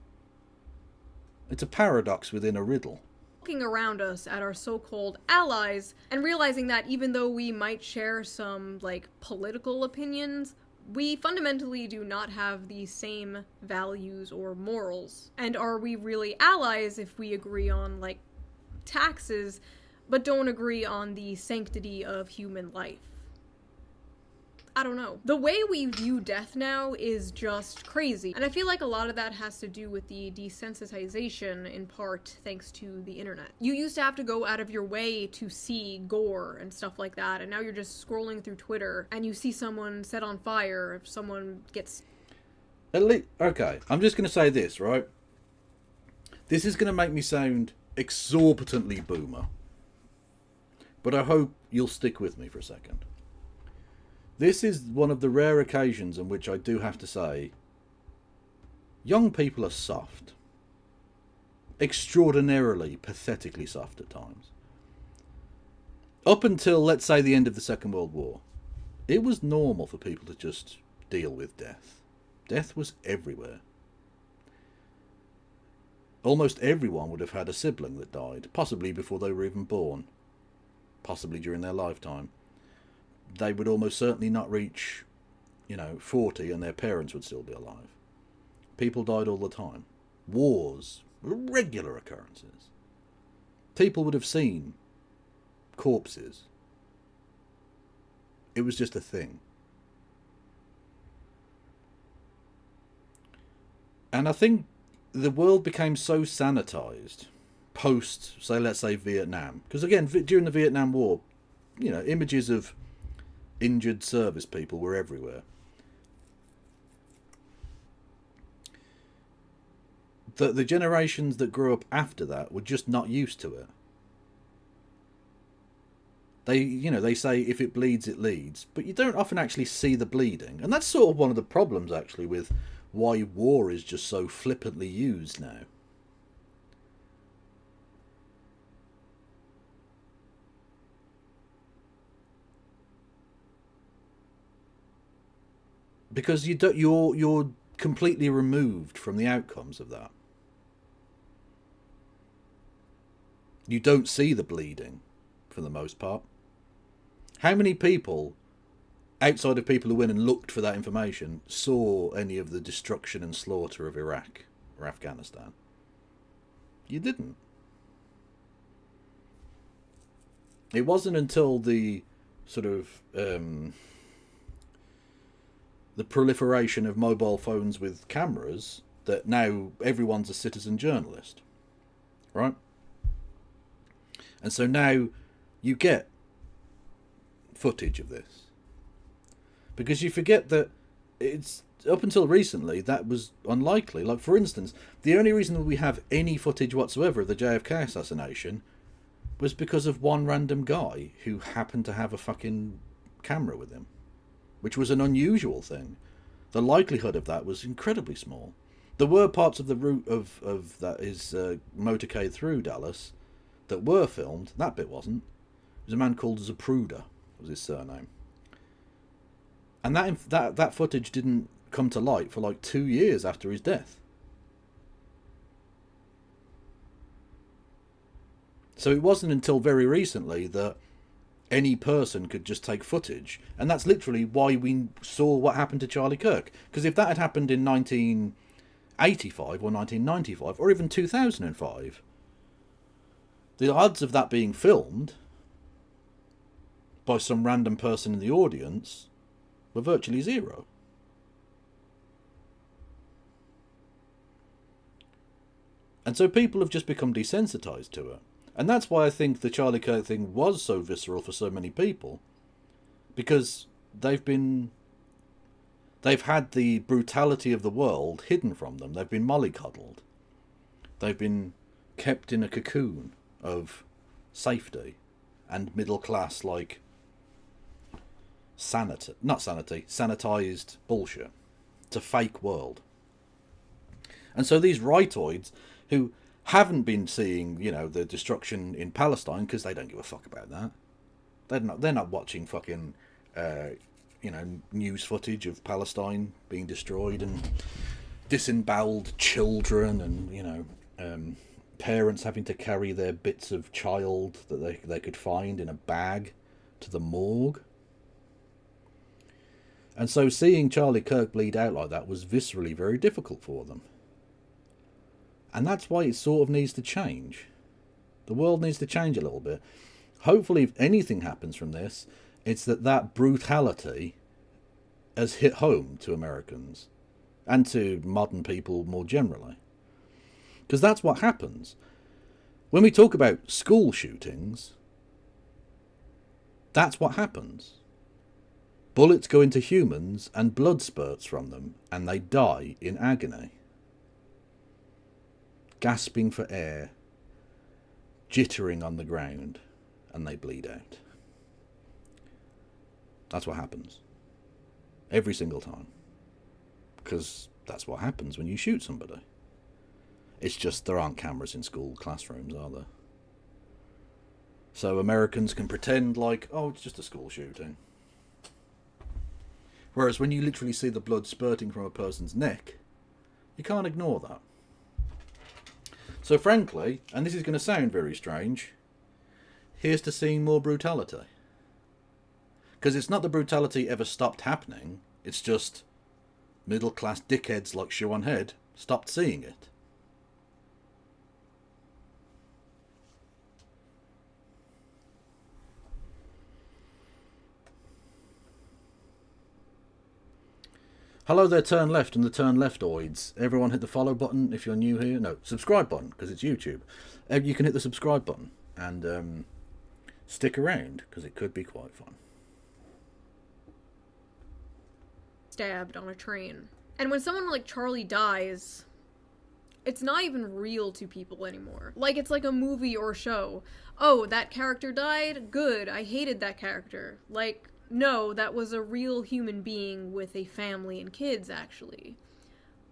It's a paradox within a riddle.
Looking around us at our so-called allies and realizing that even though we might share some, like, political opinions, we fundamentally do not have the same values or morals. And are we really allies if we agree on, like, taxes, but don't agree on the sanctity of human life? I don't know. The way we view death now is just crazy. And I feel like a lot of that has to do with the desensitization, in part thanks to the internet. You used to have to go out of your way to see gore and stuff like that, and now you're just scrolling through Twitter and you see someone set on fire, if someone gets...
Okay, I'm just going to say this, right? This is going to make me sound exorbitantly boomer. But I hope you'll stick with me for a second. This is one of the rare occasions in which I do have to say, young people are soft. Extraordinarily, pathetically soft at times. Up until, let's say, the end of the Second World War, it was normal for people to just deal with death. Death was everywhere. Almost everyone would have had a sibling that died, possibly before they were even born, possibly during their lifetime. They would almost certainly not reach, 40 and their parents would still be alive. People died all the time. Wars were regular occurrences. People would have seen corpses. It was just a thing. And I think the world became so sanitized post, let's say Vietnam. Because again, during the Vietnam War, images of injured service people were everywhere. The generations that grew up after that were just not used to it. They say if it bleeds, it leads, but you don't often actually see the bleeding. And that's sort of one of the problems actually with why war is just so flippantly used now. Because you're completely removed from the outcomes of that. You don't see the bleeding, for the most part. How many people, outside of people who went and looked for that information, saw any of the destruction and slaughter of Iraq or Afghanistan? You didn't. It wasn't until the sort of... the proliferation of mobile phones with cameras that now everyone's a citizen journalist, right? And so now you get footage of this. Because you forget that it's, up until recently, that was unlikely. Like, for instance, the only reason that we have any footage whatsoever of the JFK assassination was because of one random guy who happened to have a fucking camera with him. Which was an unusual thing. The likelihood of that was incredibly small. There were parts of the route of that is motorcade through Dallas that were filmed. That bit wasn't. It was a man called Zapruder, was his surname. And that footage didn't come to light for like 2 years after his death. So it wasn't until very recently that any person could just take footage. And that's literally why we saw what happened to Charlie Kirk. Because if that had happened in 1985 or 1995 or even 2005, the odds of that being filmed by some random person in the audience were virtually zero. And so people have just become desensitized to it. And that's why I think the Charlie Kirk thing was so visceral for so many people. Because they've had the brutality of the world hidden from them. They've been mollycoddled. They've been kept in a cocoon of safety and middle class, like, sanitized bullshit. It's a fake world. And so these rightoids who haven't been seeing, you know, the destruction in Palestine because they don't give a fuck about that. They're not watching fucking, you know, news footage of Palestine being destroyed and disemboweled children and, you know, parents having to carry their bits of child that they could find in a bag to the morgue. And so seeing Charlie Kirk bleed out like that was viscerally very difficult for them. And that's why it sort of needs to change. The world needs to change a little bit. Hopefully, if anything happens from this, it's that brutality has hit home to Americans and to modern people more generally. Because that's what happens. When we talk about school shootings, that's what happens. Bullets go into humans and blood spurts from them, and they die in agony. Gasping for air, jittering on the ground, and they bleed out. That's what happens. Every single time. Because that's what happens when you shoot somebody. It's just there aren't cameras in school classrooms, are there? So Americans can pretend like, oh, it's just a school shooting. Whereas when you literally see the blood spurting from a person's neck, you can't ignore that. So frankly, and this is going to sound very strange, here's to seeing more brutality. Because it's not the brutality ever stopped happening, it's just middle-class dickheads like Shoe on Head stopped seeing it. Hello there, Turn Left and the Turn Leftoids. Everyone hit the follow button if you're new here. No, subscribe button, because it's YouTube. You can hit the subscribe button and stick around, because it could be quite fun.
Stabbed on a train. And when someone like Charlie dies, it's not even real to people anymore. Like, it's like a movie or show. Oh, that character died? Good, I hated that character. Like, no, that was a real human being with a family and kids, actually.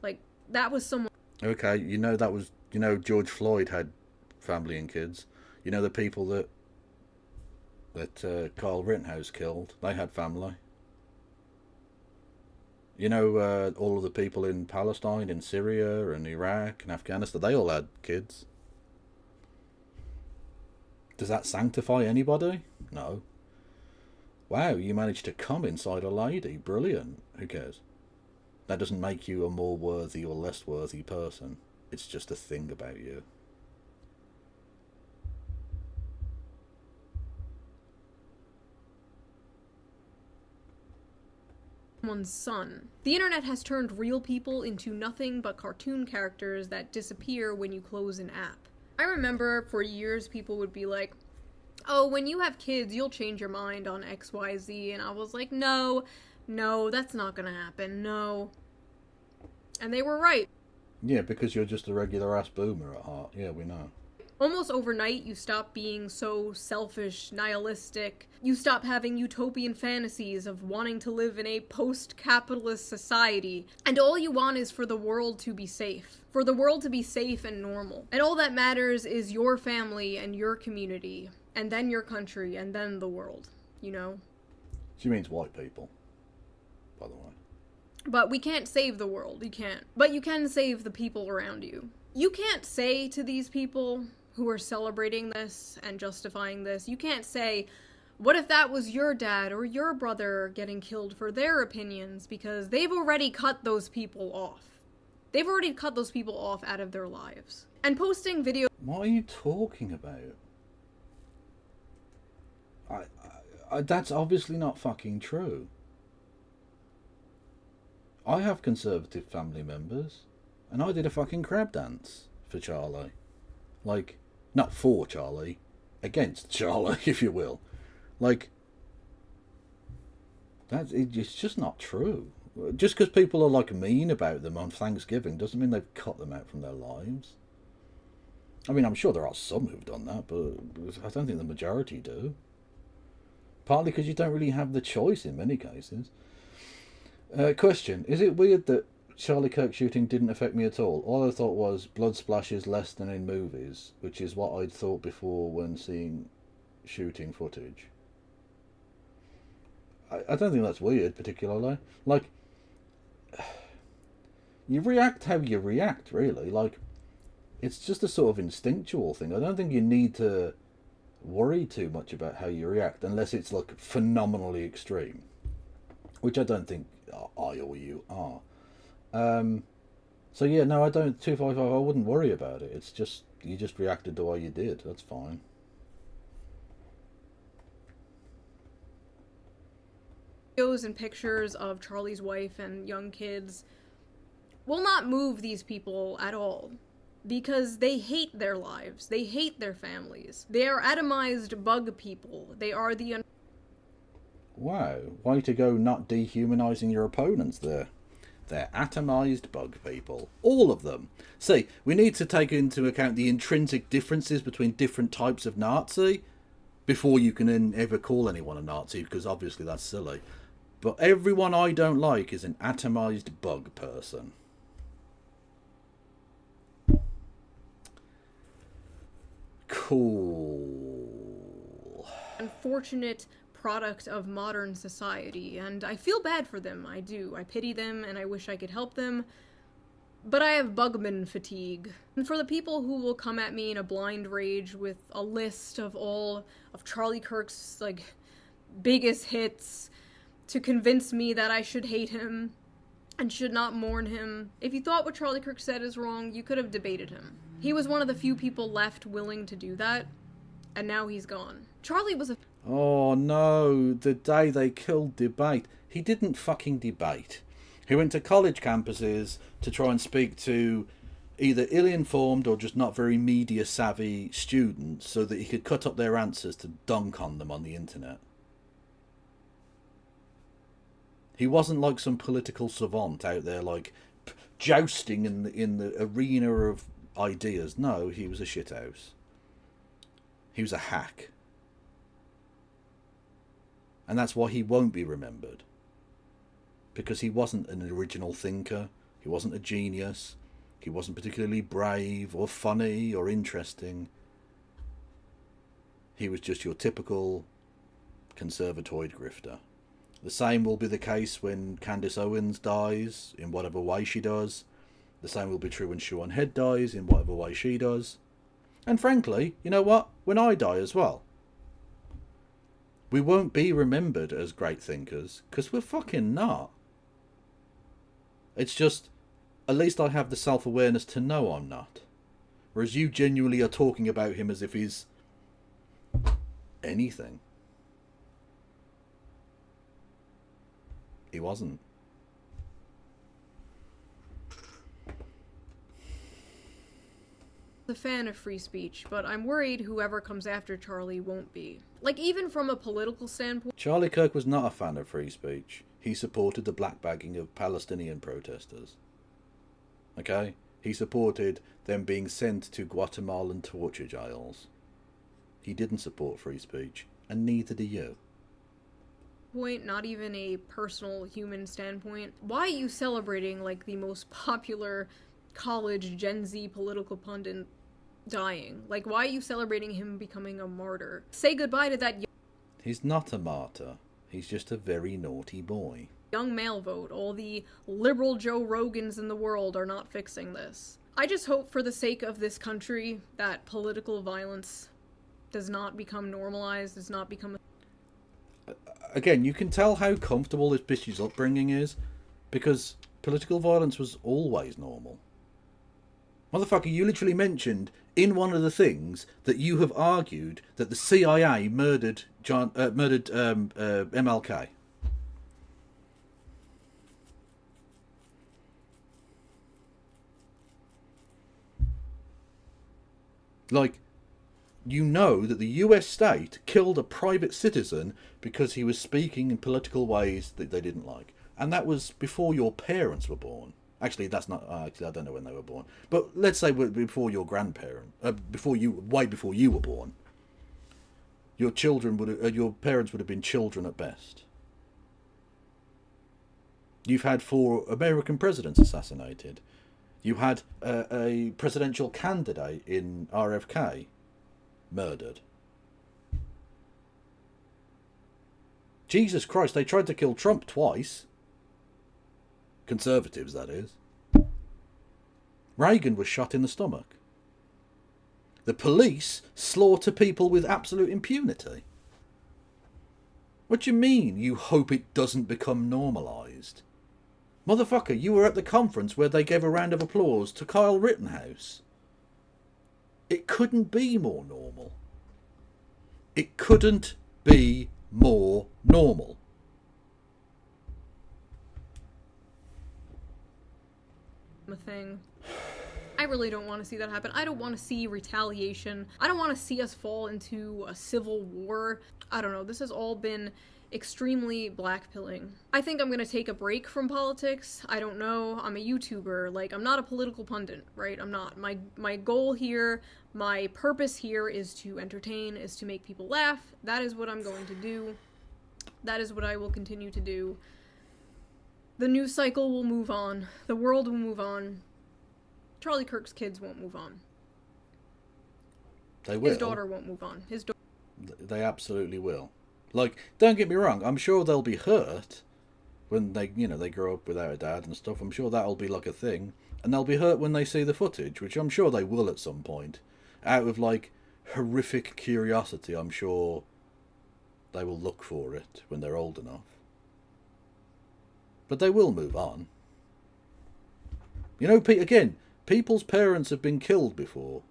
Like, that was someone...
Okay, you know George Floyd had family and kids. You know the people that Carl Rittenhouse killed, they had family. You know all of the people in Palestine, in Syria, and Iraq, and Afghanistan, they all had kids. Does that sanctify anybody? No. Wow, you managed to come inside a lady. Brilliant. Who cares? That doesn't make you a more worthy or less worthy person. It's just a thing about you.
Someone's son. The internet has turned real people into nothing but cartoon characters that disappear when you close an app. I remember for years people would be like, oh, when you have kids, you'll change your mind on XYZ, and I was like, no, that's not gonna happen, no. And they were right.
Yeah, because you're just a regular ass boomer at heart. Yeah, we know.
Almost overnight, you stop being so selfish, nihilistic. You stop having utopian fantasies of wanting to live in a post-capitalist society. And all you want is for the world to be safe. For the world to be safe and normal. And all that matters is your family and your community. And then your country, and then the world, you know?
She means white people, by the way.
But we can't save the world, you can't. But you can save the people around you. You can't say to these people, who are celebrating this and justifying this. You can't say, what if that was your dad or your brother getting killed for their opinions, because they've already cut those people off. They've already cut those people off out of their lives. And posting videos...
What are you talking about? That's obviously not fucking true. I have conservative family members, and I did a fucking crab dance for Charlie. Like, not for Charlie, against Charlie, if you will. Like, it's just not true. Just because people are, like, mean about them on Thanksgiving doesn't mean they've cut them out from their lives. I mean, I'm sure there are some who've done that, but I don't think the majority do. Partly because you don't really have the choice in many cases. Question, is it weird that Charlie Kirk shooting didn't affect me at all? All I thought was blood splashes less than in movies, which is what I'd thought before when seeing shooting footage. I don't think that's weird, particularly. Like, you react how you react, really. Like, it's just a sort of instinctual thing. I don't think you need to worry too much about how you react, unless it's, like, phenomenally extreme. Which I don't think I or you are. So yeah, no, I don't, 255, I wouldn't worry about it. It's just, you just reacted the way you did. That's fine.
Videos and pictures of Charlie's wife and young kids will not move these people at all. Because they hate their lives. They hate their families. They are atomized bug people. They are the...
Wow, way to go not dehumanizing your opponents there. They're atomized bug people. All of them. See, we need to take into account the intrinsic differences between different types of Nazi before you can ever call anyone a Nazi, because obviously that's silly. But everyone I don't like is an atomized bug person. Cool.
Unfortunate product of modern society, and I feel bad for them. I do. I pity them, and I wish I could help them. But I have bugman fatigue. And for the people who will come at me in a blind rage with a list of all of Charlie Kirk's, like, biggest hits to convince me that I should hate him and should not mourn him, if you thought what Charlie Kirk said is wrong, you could have debated him. He was one of the few people left willing to do that, and now he's gone. Charlie was a...
Oh no, the day they killed debate. He didn't fucking debate. He went to college campuses to try and speak to either ill-informed or just not very media-savvy students so that he could cut up their answers to dunk on them on the internet. He wasn't like some political savant out there, like, jousting in the arena of ideas. No, he was a shithouse. He was a hack. And that's why he won't be remembered. Because he wasn't an original thinker. He wasn't a genius. He wasn't particularly brave or funny or interesting. He was just your typical conservatoid grifter. The same will be the case when Candace Owens dies, in whatever way she does. The same will be true when Siobhan Head dies, in whatever way she does. And frankly, you know what? When I die as well. We won't be remembered as great thinkers, because we're fucking not. It's just, at least I have the self-awareness to know I'm not. Whereas you genuinely are talking about him as if he's anything. He wasn't.
A fan of free speech, but I'm worried whoever comes after Charlie won't be. Like, even from a political standpoint...
Charlie Kirk was not a fan of free speech. He supported the blackbagging of Palestinian protesters. Okay? He supported them being sent to Guatemalan torture jails. He didn't support free speech, and neither do you.
Not even a personal human standpoint. Why are you celebrating, like, the most popular college Gen Z political pundit dying? Like, why are you celebrating him becoming a martyr? Say goodbye to that
He's not a martyr. He's just a very naughty boy.
young male vote. All the liberal Joe Rogans in the world are not fixing this. I just hope for the sake of this country that political violence does not become normalized, does not become...
Again, you can tell how comfortable this bitch's upbringing is, because political violence was always normal. Motherfucker, you literally mentioned in one of the things that you have argued that the CIA murdered MLK. Like, you know that the US state killed a private citizen because he was speaking in political ways that they didn't like. And that was before your parents were born. Actually, that's not... actually, I don't know when they were born. But let's say before your grandparent... way before you were born. Your children would... your parents would have been children at best. You've had 4 American presidents assassinated. You had a presidential candidate in RFK murdered. Jesus Christ, they tried to kill Trump twice. Conservatives, that is. Reagan was shot in the stomach. The police slaughter people with absolute impunity. What do you mean, you hope it doesn't become normalised? Motherfucker, you were at the conference where they gave a round of applause to Kyle Rittenhouse. It couldn't be more normal. It couldn't be more normal.
A thing. I really don't want to see that happen. I don't want to see retaliation. I don't want to see us fall into a civil war. I don't know. This has all been extremely blackpilling. I think I'm gonna take a break from politics. I don't know. I'm a YouTuber. Like, I'm not a political pundit, right? I'm not. My goal here, my purpose here is to entertain, is to make people laugh. That is what I'm going to do. That is what I will continue to do. The news cycle will move on. The world will move on. Charlie Kirk's kids won't move on.
They will.
His daughter won't move on.
They absolutely will. Like, don't get me wrong, I'm sure they'll be hurt when they grow up without a dad and stuff. I'm sure that'll be like a thing. And they'll be hurt when they see the footage, which I'm sure they will at some point. Out of, like, horrific curiosity, I'm sure they will look for it when they're old enough. But they will move on. You know, again, people's parents have been killed before.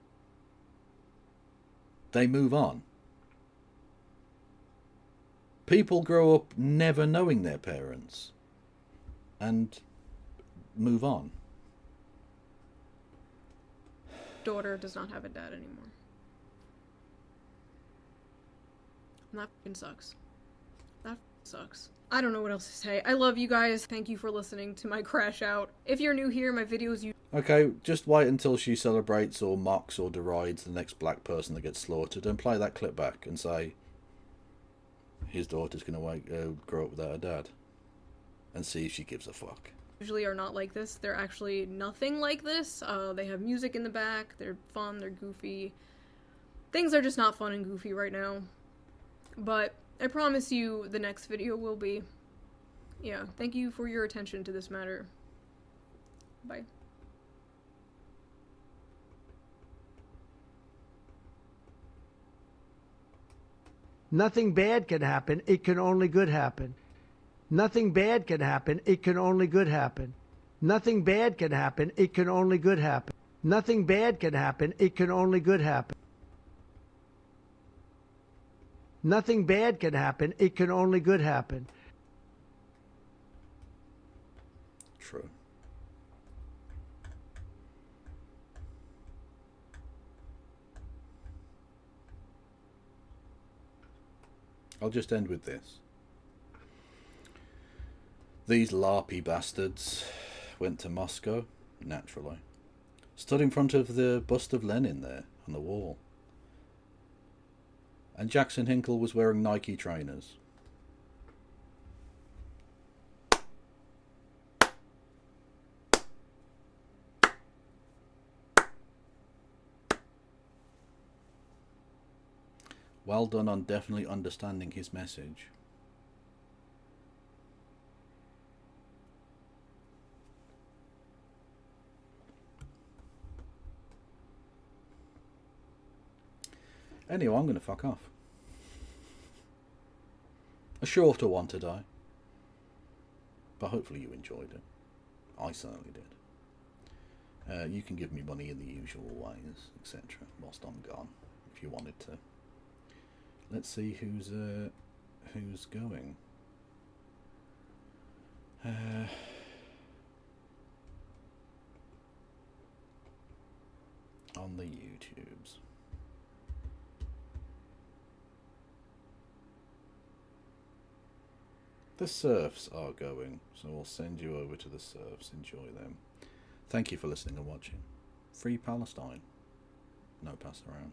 They move on. People grow up never knowing their parents and move on.
Daughter does not have a dad anymore. And that fucking sucks. That sucks. I don't know what else to say. I love you guys. Thank you for listening to my crash out. If you're new here, my videos
Okay, just wait until she celebrates or mocks or derides the next black person that gets slaughtered and play that clip back and say, his daughter's going to grow up without a dad. And see if she gives a fuck.
Usually are not like this. They're actually nothing like this. They have music in the back. They're fun. They're goofy. Things are just not fun and goofy right now. But I promise you the next video will be. Yeah, thank you for your attention to this matter. Bye.
Nothing bad can happen. It can only good happen. Nothing bad can happen. It can only good happen. Nothing bad can happen. It can only good happen. Nothing bad can happen. It can only good happen. Nothing bad can happen. It can only good happen.
True. I'll just end with this. These larpy bastards went to Moscow, naturally. Stood in front of the bust of Lenin there on the wall. And Jackson Hinkle was wearing Nike trainers. Well done on definitely understanding his message. Anyway, I'm going to fuck off. A shorter one today. But hopefully you enjoyed it. I certainly did. You can give me money in the usual ways, etc. whilst I'm gone, if you wanted to. Let's see who's going. On the YouTubes. The serfs are going, so we'll send you over to the serfs. Enjoy them. Thank you for listening and watching. Free Palestine. No pass around.